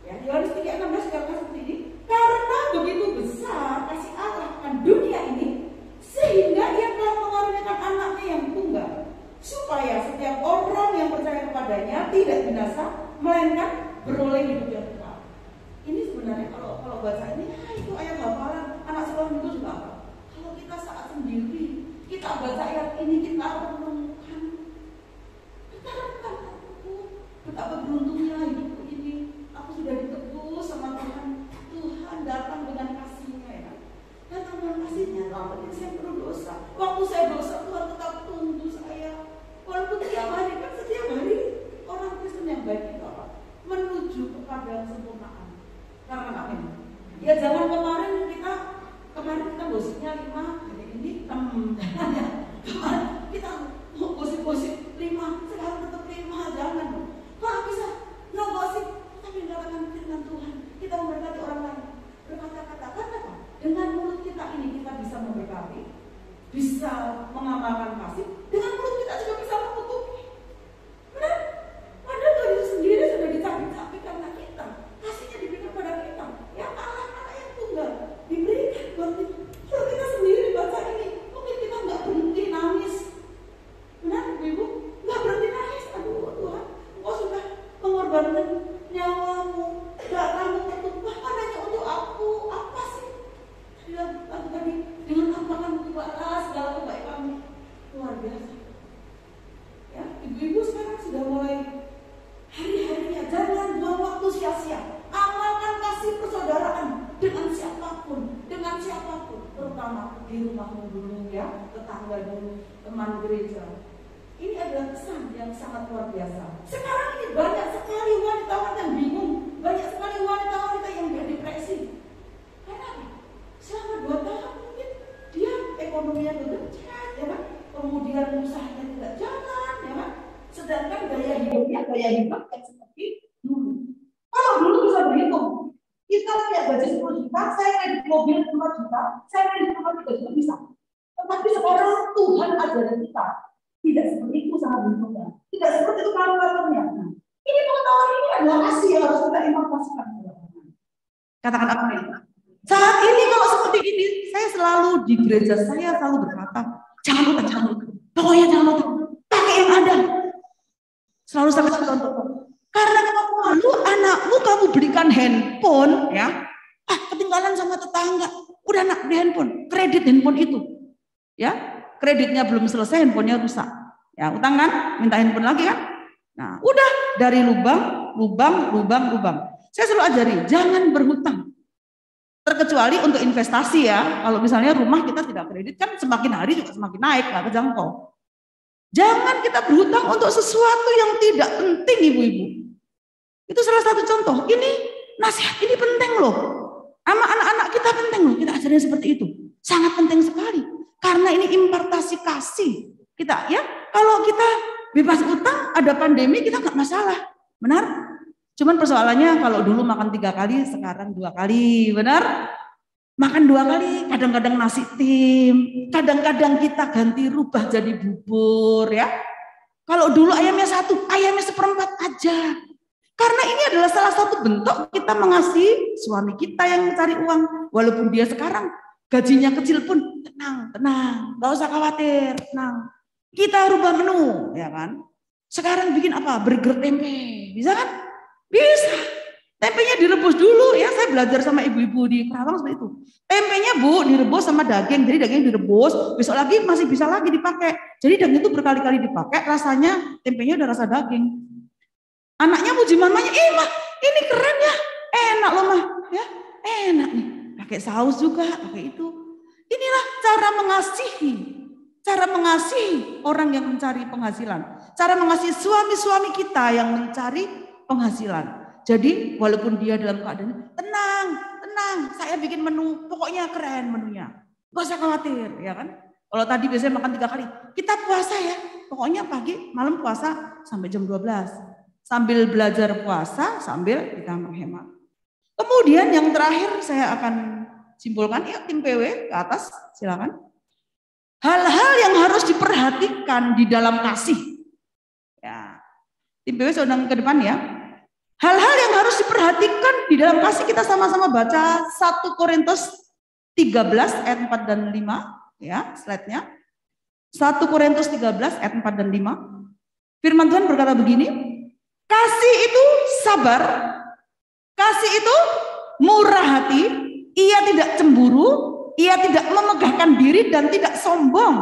Ya, Yohanes 3:16 dikatakan seperti ini. Karena begitu besar kasih Allah akan dunia ini, sehingga Ia telah mengaruniakan anaknya yang tunggal, supaya setiap orang yang percaya kepadanya tidak binasa, melainkan beroleh hidup yang kekal. Ini sebenarnya kalau baca ini, itu ayat hafalan anak sekolah itu juga apa? Kalau kita saat sendiri, kita baca ayat ini, kita akan menemukan betapa beruntungnya hidupku ini. Aku sudah ditebus sama Tuhan. Tuhan datang dengan kasih-Nya ya. Datang dengan kasih-Nya. Tapi saya perlu dosa. Waktu saya dosa, Tuhan tetap tunggu saya. Walaupun setiap hari, kan setiap hari orang Kristen yang baik itu apa? Menuju kepada kesempurnaan. Karena amin. Ya jangan kemarin kita gosipnya 5, hari ini 6. Kemarin kita gosip-gosip 5, pertama di rumahmu dulu ya, tetangga dulu, teman gereja. Ini adalah kesan yang sangat luar biasa. Sekarang ini banyak sekali wanita-wanita yang bingung, banyak sekali wanita-wanita yang depresi. Kenapa? Selama 2 tahun mungkin dia ekonominya bergencet, ya kan? Kemudian usahanya tidak jalan, ya kan? Sedangkan gaya hidupnya gaya hidup yang seperti dulu. Kalau dulu bisa berhitung, kita punya gaji 10 juta, saya kredit mobil 5 juta, saya kredit rumah 3 juta bisa. Tetapi sekarang Tuhan ajaran kita tidak seperti itu sangat berhubungan. Tidak seperti itu kalkulatornya. Nah, ini pengetahuan ini adalah kasih yang harus kita implementasikan. Katakan apa ya? Saat ini kalau seperti ini, saya selalu di gereja saya selalu berkata, jangan lupa. Pokoknya jangan lupa. Pakai yang ada. Selalu saya kasih contoh. Karena kamu malu anakmu kamu belikan handphone, ya, ketinggalan sama tetangga. Udah nak beli handphone, kredit handphone itu, ya, kreditnya belum selesai, handphonenya rusak. Ya, utang kan, minta handphone lagi kan. Nah, udah dari lubang. Saya selalu ajari, jangan berhutang. Terkecuali untuk investasi ya. Kalau misalnya rumah kita tidak kredit kan semakin hari juga semakin naik, nggak kejangkau. Jangan kita berhutang untuk sesuatu yang tidak penting, ibu-ibu. Itu salah satu contoh. Ini nasihat ini penting loh. Sama anak-anak kita penting loh. Kita ajarin seperti itu. Sangat penting sekali. Karena ini impartasi kasih kita ya. Kalau kita bebas utang, ada pandemi kita nggak masalah, benar? Cuman persoalannya kalau dulu makan 3 kali, sekarang 2 kali, benar? Makan 2 kali, kadang-kadang nasi tim, kadang-kadang kita ganti rubah jadi bubur ya. Kalau dulu ayamnya 1, ayamnya 1/4 aja. Karena ini adalah salah satu bentuk kita mengasihi suami kita yang mencari uang. Walaupun dia sekarang gajinya kecil pun tenang, nggak usah khawatir, tenang. Kita rubah menu, ya kan? Sekarang bikin apa? Burger tempe, bisa kan? Bisa. Tempenya direbus dulu ya, saya belajar sama ibu-ibu di Kerawang seperti itu. Tempenya Bu direbus sama daging, jadi daging direbus, besok lagi masih bisa lagi dipakai. Jadi daging itu berkali-kali dipakai, rasanya tempenya udah rasa daging. Anaknya puji mamanya, mah ini keren ya, enak loh mah, ya enak nih. Pakai saus juga, pakai itu. Inilah cara mengasihi orang yang mencari penghasilan. Cara mengasihi suami-suami kita yang mencari penghasilan. Jadi walaupun dia dalam keadaan tenang, saya bikin menu, pokoknya keren menunya. Gak usah khawatir, ya kan? Kalau tadi biasanya makan 3 kali, kita puasa ya. Pokoknya pagi, malam puasa sampai jam 12. Sambil belajar puasa, sambil kita menghemat. Kemudian yang terakhir saya akan simpulkan, ya tim PW ke atas, silakan. Hal-hal yang harus diperhatikan di dalam kasih. Ya, tim PW saya undang ke depan ya. Hal-hal yang harus diperhatikan di dalam kasih, kita sama-sama baca 1 Korintus 13 ayat 4 dan 5. Ya, slide-nya. 1 Korintus 13 ayat 4 dan 5. Firman Tuhan berkata begini, kasih itu sabar, kasih itu murah hati, ia tidak cemburu, ia tidak memegahkan diri dan tidak sombong.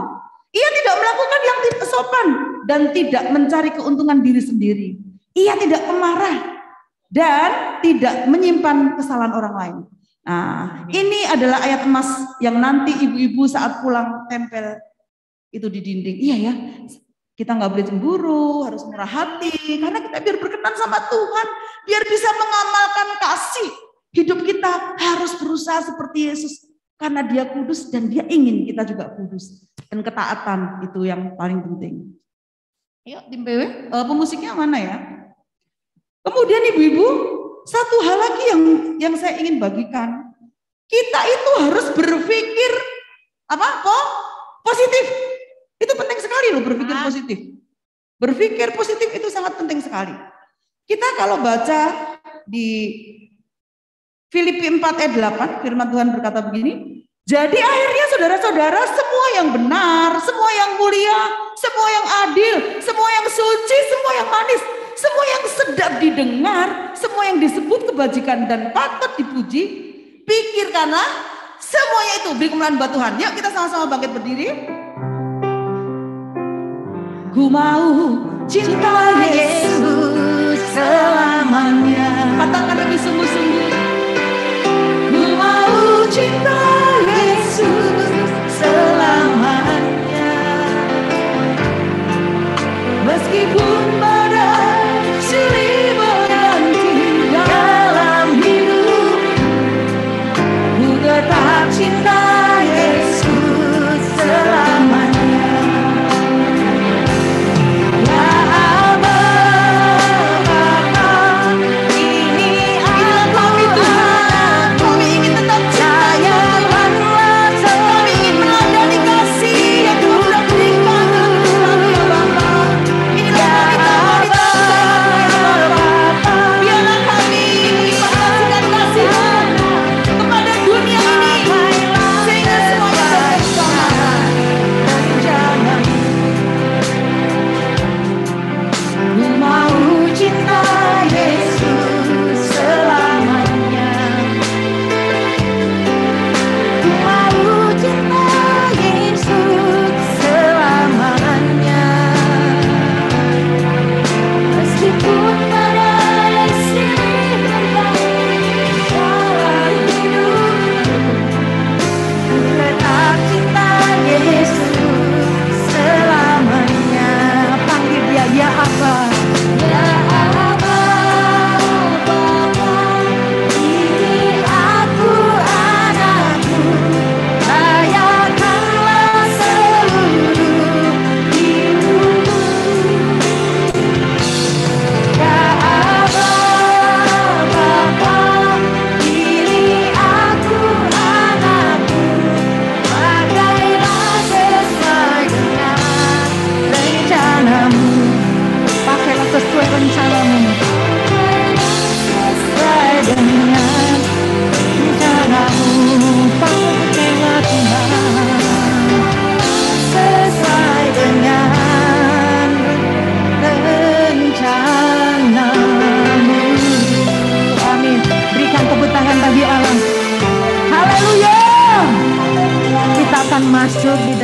Ia tidak melakukan yang tidak sopan dan tidak mencari keuntungan diri sendiri. Ia tidak pemarah dan tidak menyimpan kesalahan orang lain. Nah, ini adalah ayat emas yang nanti ibu-ibu saat pulang tempel itu di dinding. Iya ya, kita nggak boleh cemburu, harus murah hati, karena kita biar berkenan sama Tuhan, biar bisa mengamalkan kasih. Hidup kita harus berusaha seperti Yesus, karena Dia kudus dan Dia ingin kita juga kudus. Dan ketaatan itu yang paling penting. Yuk tim PW, pemusiknya mana ya? Kemudian ibu-ibu, satu hal lagi yang saya ingin bagikan, kita itu harus berpikir positif. Itu penting sekali loh, berpikir positif. Berpikir positif itu sangat penting sekali. Kita kalau baca di Filipi 4 ayat 8, firman Tuhan berkata begini, jadi akhirnya saudara-saudara, semua yang benar, semua yang mulia, semua yang adil, semua yang suci, semua yang manis, semua yang sedap didengar, semua yang disebut kebajikan dan patut dipuji, pikirkanlah semuanya itu. Beri kemuliaan buat Tuhan. Yuk kita sama-sama bangkit berdiri. Ku mau cinta Yesus selamanya. Katakan lebih sungguh-sungguh. Ku mau cinta Yesus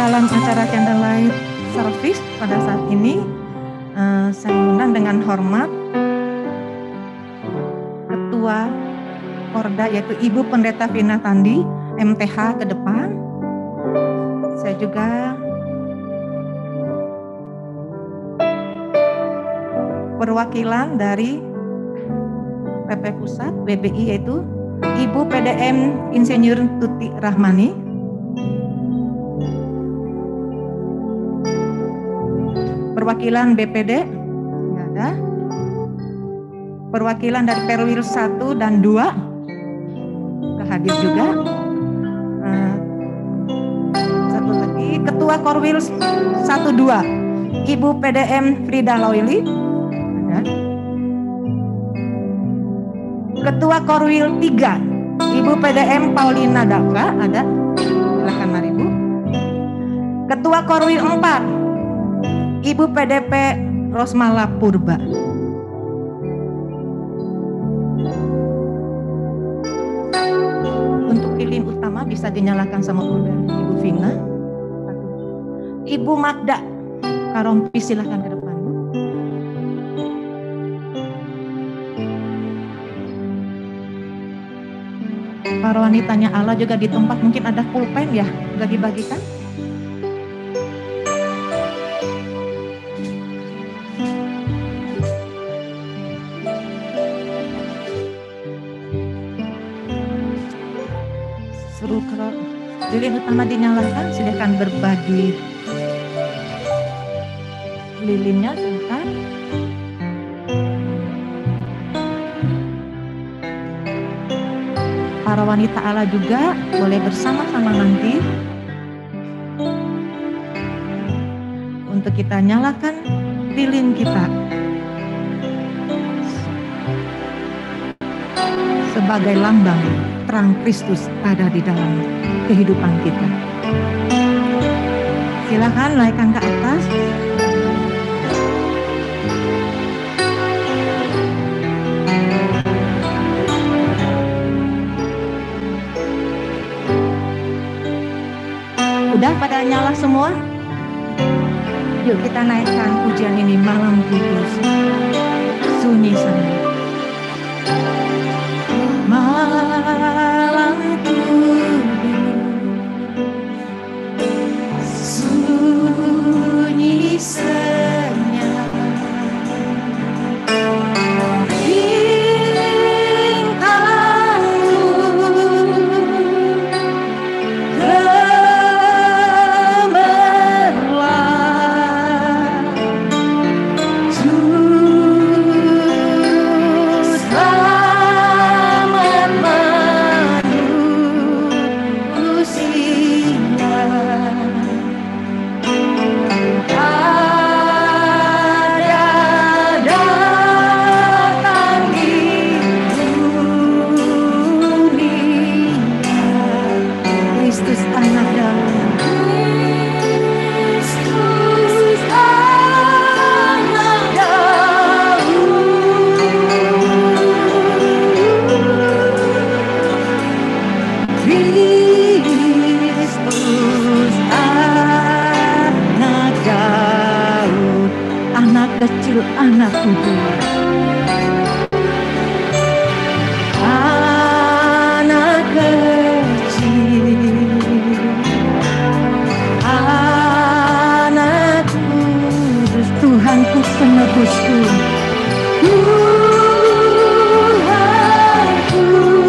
dalam acara candlelight service pada saat ini, saya mengundang dengan hormat Ketua Korda yaitu Ibu Pendeta Vina Tandi, MTH ke depan. Saya juga perwakilan dari PP Pusat WBI yaitu Ibu PDM Insinyur Tuti Rahmani. Perwakilan BPD, ya ada. Perwakilan dari Perwil 1 dan 2 hadir juga. Satu lagi Ketua Korwil 1 2 Ibu PDM Frida Lawili ada. Ketua Korwil 3 Ibu PDM Paulina Daka ada. Silakan mari Bu. Ketua Korwil 4 Ibu PDP Rosmala Purba. Untuk lilin utama bisa dinyalakan sama Ibu Vina. Ibu Magda Karompi silahkan ke depan. Para wanitanya Allah juga di tempat mungkin ada pulpen ya, sudah dibagikan. Lilin utama dinyalakan, silakan berbagi lilinnya silakan. Para wanita Allah juga boleh bersama-sama nanti untuk kita nyalakan lilin kita sebagai lambang terang Kristus ada di dalam kehidupan kita. Silakan naikkan ke atas. Udah pada nyala semua? Yuk kita naikkan pujian ini, Malam Kudus. Sunyi sana. Malam kudus, sunyi senyap, bintangmu gemerlap, kecil anak kudus, anak kecil, anak kudus, Tuhanku penebusku, Tuhanku penebus.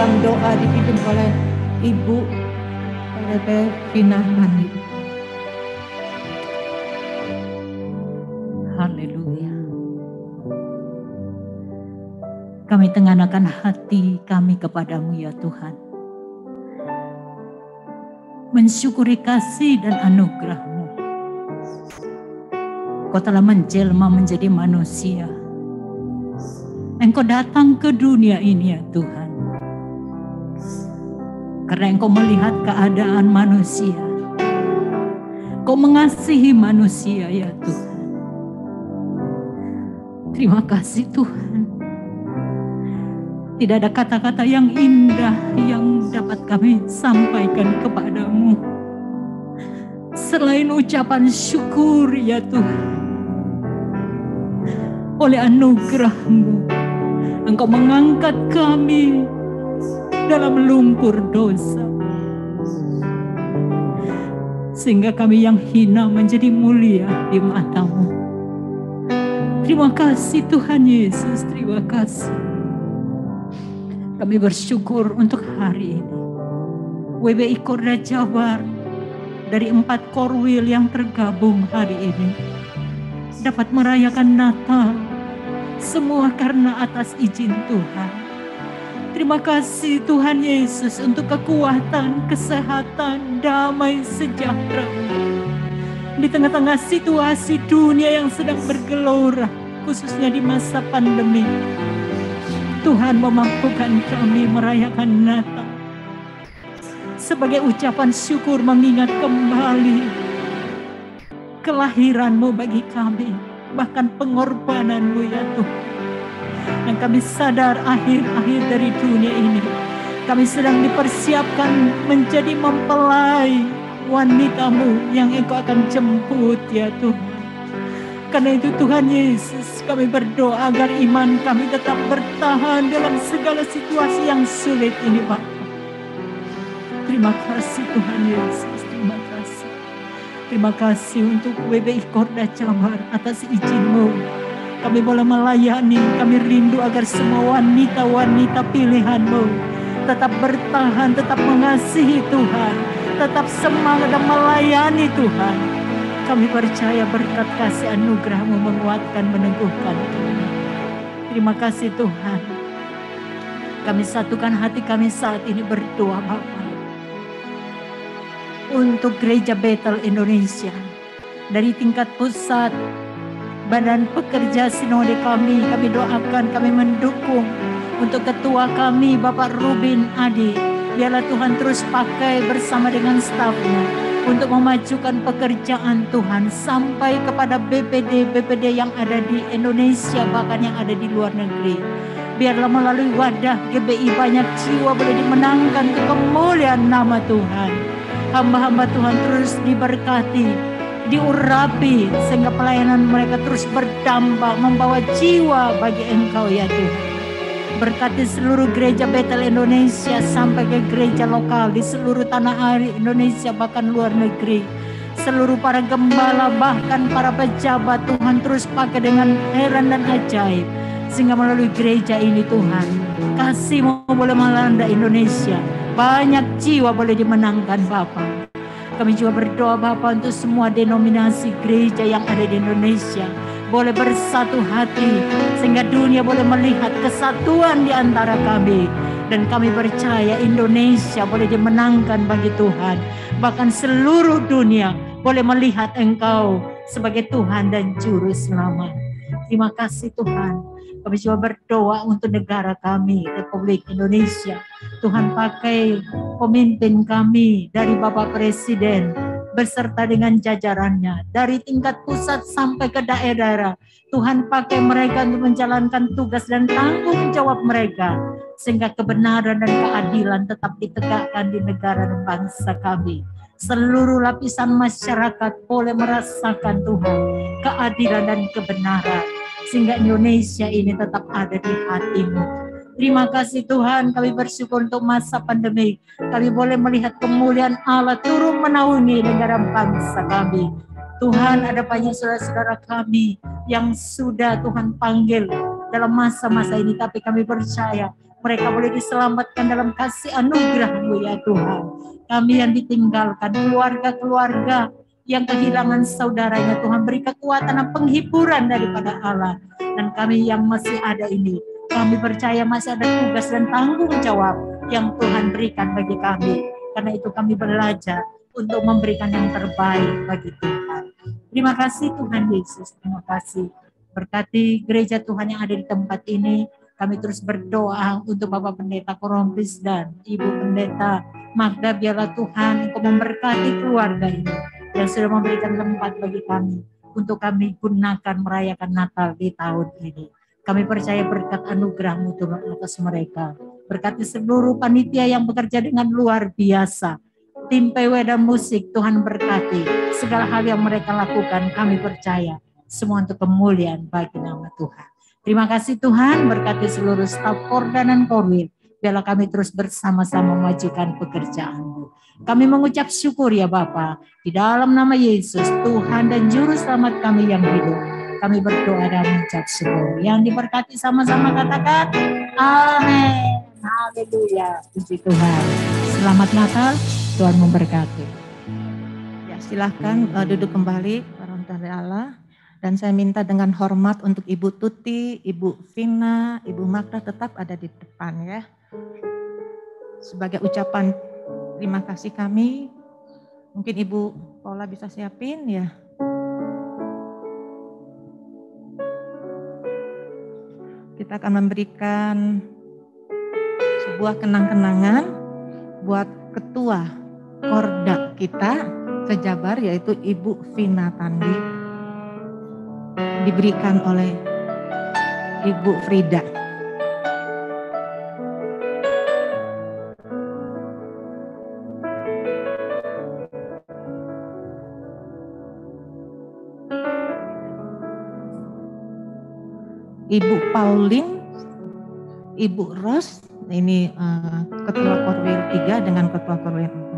dalam doa dipimpin oleh Ibu PDP Vina Mandi. Haleluya. Kami tengganakan hati kami kepadamu ya Tuhan. Mensyukuri kasih dan anugerah-Mu. Kau telah menjelma menjadi manusia. Engkau datang ke dunia ini ya Tuhan. Karena Engkau melihat keadaan manusia. Kau mengasihi manusia ya Tuhan. Terima kasih Tuhan. Tidak ada kata-kata yang indah yang dapat kami sampaikan kepadamu. Selain ucapan syukur ya Tuhan. Oleh anugerah-Mu, Engkau mengangkat kami dalam lumpur dosa. Sehingga kami yang hina menjadi mulia di mata-Mu. Terima kasih Tuhan Yesus, terima kasih. Kami bersyukur untuk hari ini. WBI Korda Jabar dari 4 korwil yang tergabung hari ini dapat merayakan Natal. Semua karena atas izin Tuhan. Terima kasih Tuhan Yesus untuk kekuatan, kesehatan, damai, sejahtera. Di tengah-tengah situasi dunia yang sedang bergelora, khususnya di masa pandemi, Tuhan memampukan kami merayakan Natal sebagai ucapan syukur, mengingat kembali kelahiran-Mu bagi kami, bahkan pengorbanan-Mu ya Tuhan. Dan kami sadar akhir-akhir dari dunia ini, kami sedang dipersiapkan menjadi mempelai wanita-Mu yang Engkau akan jemput ya Tuhan. Karena itu Tuhan Yesus, kami berdoa agar iman kami tetap bertahan dalam segala situasi yang sulit ini Bapak. Terima kasih Tuhan Yesus, terima kasih. Terima kasih untuk WBI Korda Jabar atas izin-Mu. Kami boleh melayani, kami rindu agar semua wanita-wanita pilihan-Mu tetap bertahan, tetap mengasihi Tuhan, tetap semangat dan melayani Tuhan. Kami percaya berkat kasih anugerah-Mu menguatkan, meneguhkan kami. Terima kasih Tuhan. Kami satukan hati kami saat ini berdoa Bapa. Untuk Gereja Bethel Indonesia. Dari tingkat pusat, badan pekerja sinode kami doakan, kami mendukung. Untuk ketua kami Bapak Rubin Adi. Biarlah Tuhan terus pakai bersama dengan stafnya untuk memajukan pekerjaan Tuhan sampai kepada BPD yang ada di Indonesia, bahkan yang ada di luar negeri. Biarlah melalui wadah GBI banyak jiwa boleh dimenangkan ke kemuliaan nama Tuhan. Hamba-hamba Tuhan terus diberkati, diurapi, sehingga pelayanan mereka terus berdampak, membawa jiwa bagi Engkau ya Tuhan. Berkati seluruh gereja Bethel Indonesia sampai ke gereja lokal di seluruh tanah air Indonesia, bahkan luar negeri. Seluruh para gembala, bahkan para pejabat, Tuhan terus pakai dengan heran dan ajaib. Sehingga melalui gereja ini Tuhan, kasih-Mu boleh melanda Indonesia. Banyak jiwa boleh dimenangkan Bapa. Kami juga berdoa Bapa untuk semua denominasi gereja yang ada di Indonesia. Boleh bersatu hati sehingga dunia boleh melihat kesatuan di antara kami. Dan kami percaya Indonesia boleh dimenangkan bagi Tuhan. Bahkan seluruh dunia boleh melihat Engkau sebagai Tuhan dan Juru Selamat. Terima kasih Tuhan. Kami juga berdoa untuk negara kami, Republik Indonesia. Tuhan pakai pemimpin kami dari Bapak Presiden beserta dengan jajarannya. Dari tingkat pusat sampai ke daerah. Tuhan pakai mereka untuk menjalankan tugas dan tanggung jawab mereka. Sehingga kebenaran dan keadilan tetap ditegakkan di negara dan bangsa kami. Seluruh lapisan masyarakat boleh merasakan Tuhan keadilan dan kebenaran. Sehingga Indonesia ini tetap ada di hati-Mu. Terima kasih Tuhan, kami bersyukur untuk masa pandemi. Kami boleh melihat kemuliaan Allah turun menaungi negara bangsa kami. Tuhan, ada banyak saudara-saudara kami yang sudah Tuhan panggil dalam masa-masa ini. Tapi kami percaya mereka boleh diselamatkan dalam kasih anugerah-Mu ya Tuhan. Kami yang ditinggalkan, keluarga-keluarga yang kehilangan saudaranya, Tuhan beri kekuatan dan penghiburan daripada Allah. Dan kami yang masih ada ini, kami percaya masih ada tugas dan tanggung jawab yang Tuhan berikan bagi kami. Karena itu kami belajar untuk memberikan yang terbaik bagi Tuhan. Terima kasih Tuhan Yesus, terima kasih. Berkati gereja Tuhan yang ada di tempat ini. Kami terus berdoa untuk Bapak Pendeta Korompis dan Ibu Pendeta Magda. Biarlah Tuhan Engkau memberkati keluarga ini yang sudah memberikan tempat bagi kami untuk kami gunakan merayakan Natal di tahun ini. Kami percaya berkat anugerah-Mu Tuhan atas mereka. Berkati seluruh panitia yang bekerja dengan luar biasa. Tim PW dan musik, Tuhan berkati. Segala hal yang mereka lakukan, kami percaya. Semua untuk kemuliaan bagi nama Tuhan. Terima kasih Tuhan, berkati seluruh staf Korda dan Korwil. Biarlah kami terus bersama-sama memajukan pekerjaan-Mu. Kami mengucap syukur ya Bapa. Di dalam nama Yesus, Tuhan dan Juru Selamat kami yang hidup. Kami berdoa dan mengucap syukur. Yang diberkati sama-sama katakan, amin. Haleluya. Puji Tuhan. Selamat Natal, Tuhan memberkati. Ya, silahkan duduk kembali, para dari Allah. Dan saya minta dengan hormat untuk Ibu Tuti, Ibu Vina, Ibu Magda tetap ada di depan ya. Sebagai ucapan terima kasih kami, mungkin Ibu Paula bisa siapin ya. Kita akan memberikan sebuah kenang-kenangan buat ketua Korda kita sejabar yaitu Ibu Vina Tandi. Diberikan oleh Ibu Frida. Ibu Pauline, Ibu Ros, ini Ketua Korwil 3 dengan Ketua Korwil 4.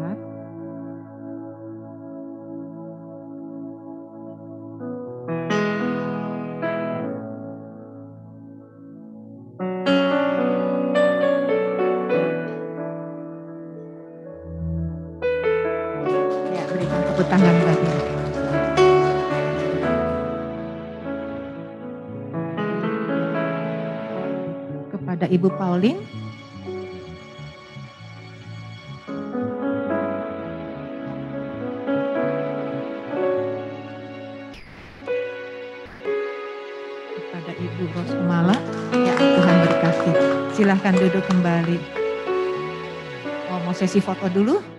Tangan bagi kepada Ibu Pauline, kepada Ibu Ros Kumala. Ya, Tuhan berkati. Silahkan duduk kembali. Mau sesi foto dulu?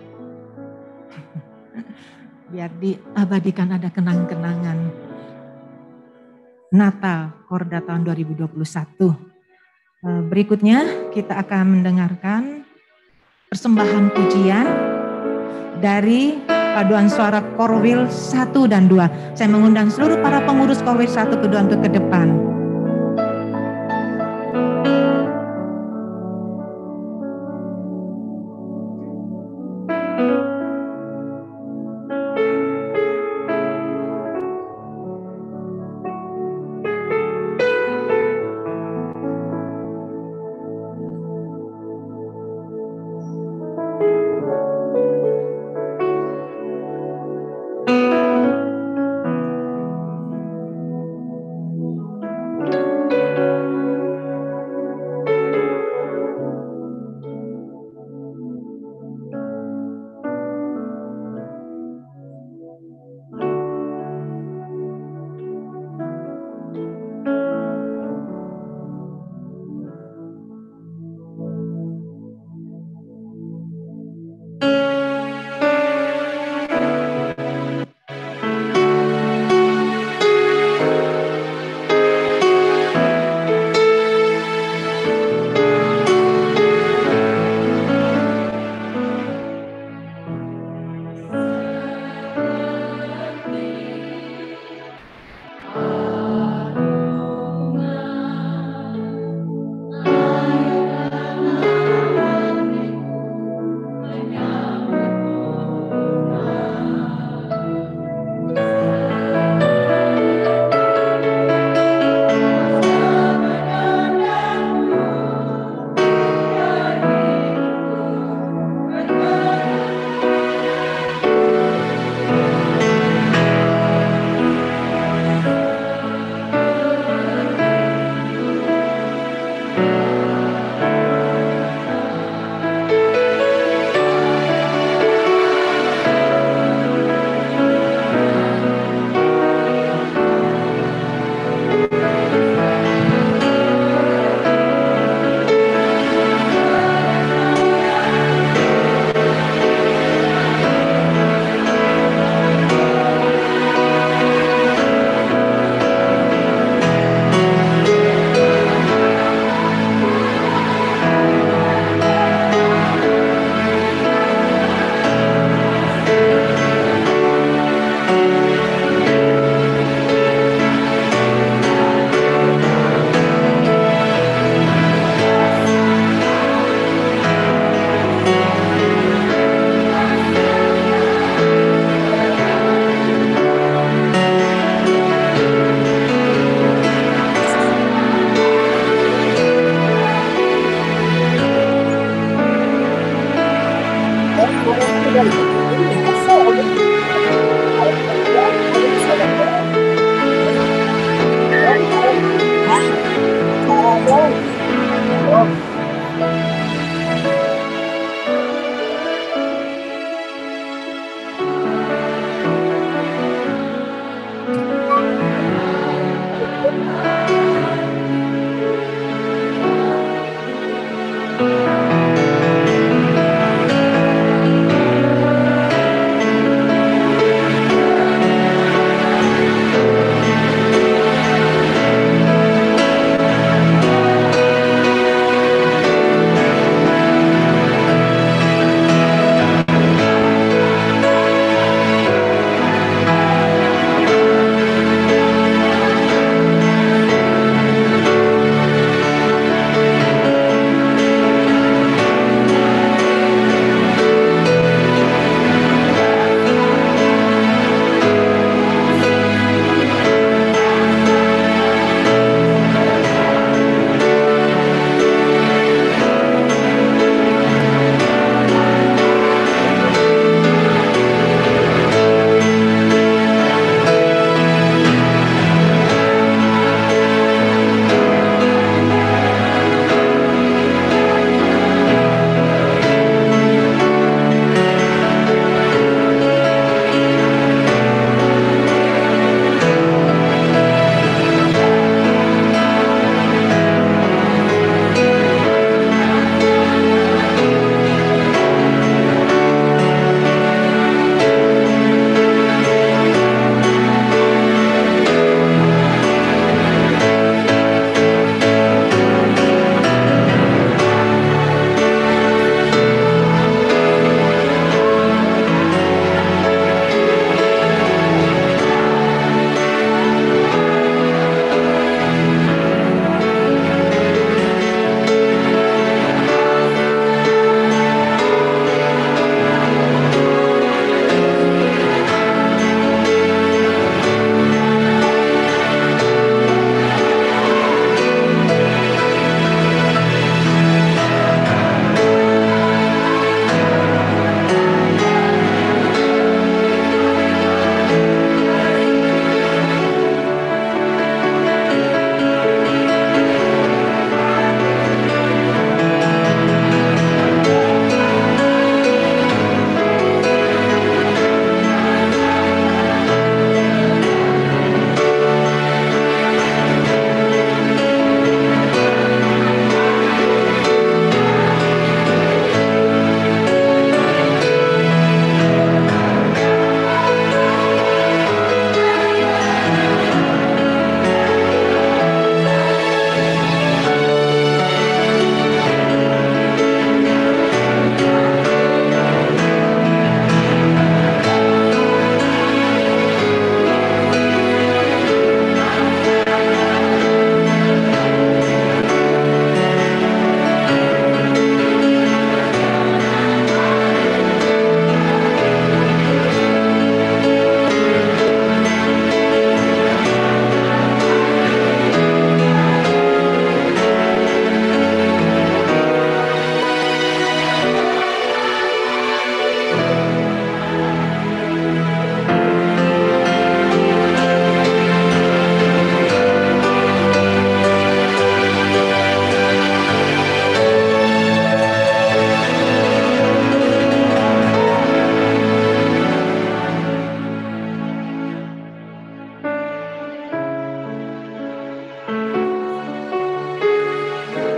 Biar diabadikan ada kenang-kenangan Natal Korda tahun 2021. Berikutnya kita akan mendengarkan persembahan pujian dari paduan suara Korwil 1 dan 2. Saya mengundang seluruh para pengurus Korwil 1 kedua untuk ke depan.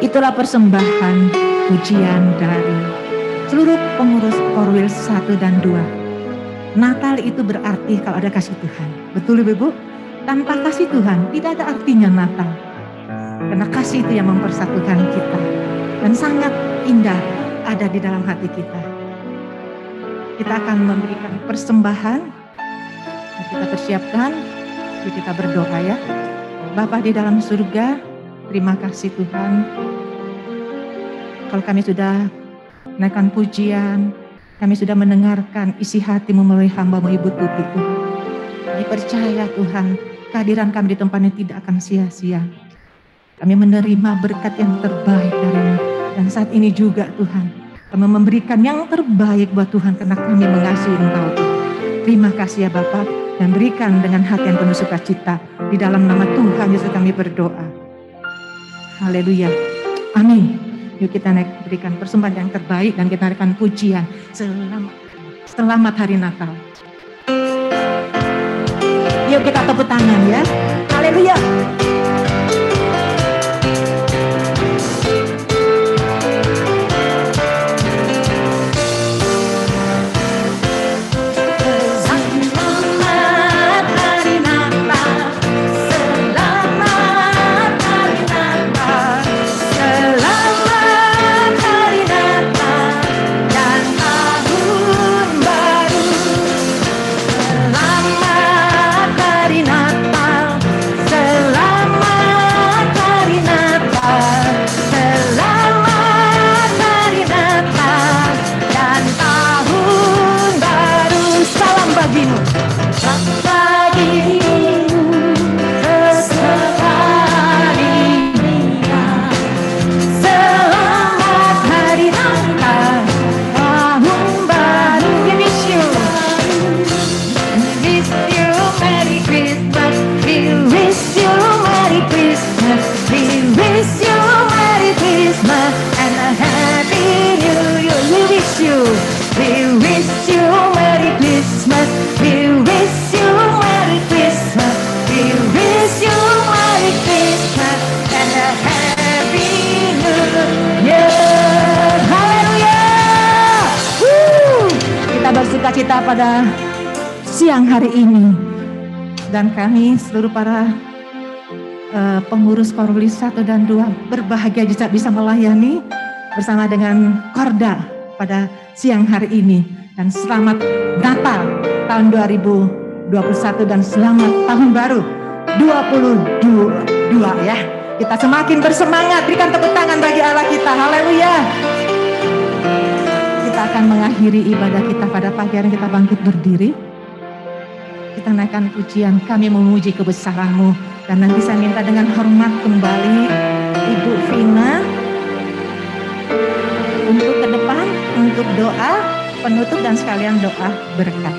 Itulah persembahan pujian dari seluruh pengurus Korwil 1 dan 2. Natal itu berarti kalau ada kasih Tuhan. Betul Ibu? Tanpa kasih Tuhan tidak ada artinya Natal. Karena kasih itu yang mempersatukan kita. Dan sangat indah ada di dalam hati kita. Kita akan memberikan persembahan. Kita persiapkan, kita berdoa ya. Bapa di dalam surga, terima kasih Tuhan. Kalau kami sudah menaikkan pujian, kami sudah mendengarkan isi hati-Mu melalui hamba-Mu Ibu Tuti Tuhan. Kami percaya Tuhan, kehadiran kami di tempat ini tidak akan sia-sia. Kami menerima berkat yang terbaik dari-Mu. Dan saat ini juga Tuhan, Kami memberikan yang terbaik buat Tuhan karena kami mengasihi Engkau Tuhan. Terima kasih ya Bapak, dan berikan dengan hati yang penuh sukacita. Di dalam nama Tuhan Yesus kami berdoa. Haleluya. Amin. Yuk kita naik berikan persembahan yang terbaik dan kita naikkan pujian. Selamat Hari Natal. Yuk kita tepuk tangan ya. Haleluya. Kita pada siang hari ini, dan kami seluruh para pengurus Korulis 1 dan 2 berbahagia bisa melayani bersama dengan Korda pada siang hari ini. Dan selamat Natal tahun 2021 dan selamat tahun baru 2022 ya. Kita semakin bersemangat, berikan tepuk tangan bagi Allah kita. Haleluya. Kita akan mengakhiri ibadah kita pada pagi hari. Kita bangkit berdiri. Kita naikkan pujian, kami memuji kebesaran-Mu. Dan nanti saya minta dengan hormat kembali Ibu Vina untuk ke depan, untuk doa penutup dan sekalian doa berkat.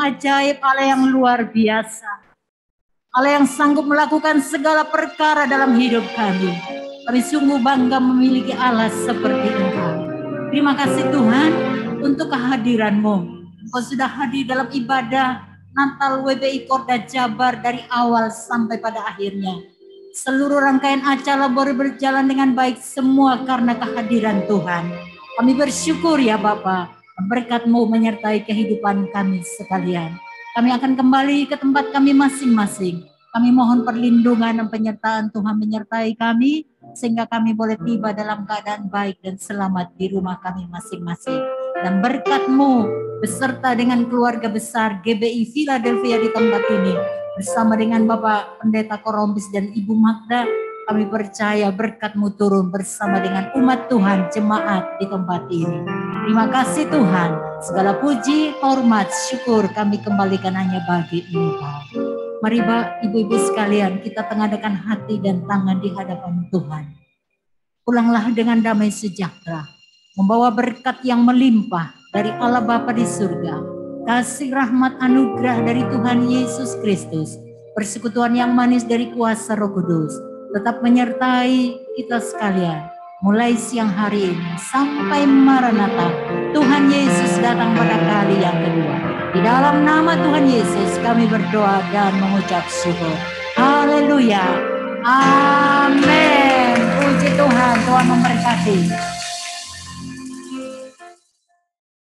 Ajaib, Allah yang luar biasa, Allah yang sanggup melakukan segala perkara dalam hidup kami. Kami sungguh bangga memiliki Allah seperti Engkau. Terima kasih Tuhan untuk kehadiran-Mu. Engkau sudah hadir dalam ibadah Natal WBI Korda Jabar dari awal sampai pada akhirnya. Seluruh rangkaian acara boleh berjalan dengan baik semua karena kehadiran Tuhan. Kami bersyukur ya Bapa. Berkat-Mu menyertai kehidupan kami sekalian. Kami akan kembali ke tempat kami masing-masing. Kami mohon perlindungan dan penyertaan Tuhan menyertai kami, sehingga kami boleh tiba dalam keadaan baik dan selamat di rumah kami masing-masing. Dan berkat-Mu beserta dengan keluarga besar GBI Philadelphia di tempat ini, bersama dengan Bapak Pendeta Korombis dan Ibu Magda, kami percaya berkat-Mu turun bersama dengan umat Tuhan jemaat di tempat ini. Terima kasih Tuhan. Segala puji, hormat, syukur kami kembalikan hanya bagi Engkau. Mari ibu-ibu sekalian, kita tengahkan hati dan tangan di hadapan Tuhan. Pulanglah dengan damai sejahtera, membawa berkat yang melimpah dari Allah Bapa di surga, kasih rahmat anugerah dari Tuhan Yesus Kristus, persekutuan yang manis dari kuasa Roh Kudus, tetap menyertai kita sekalian, mulai siang hari ini sampai Maranatha, Tuhan Yesus datang pada kali yang kedua. Di dalam nama Tuhan Yesus kami berdoa dan mengucap syukur. Haleluya. Amin. Puji Tuhan, Tuhan memberkati.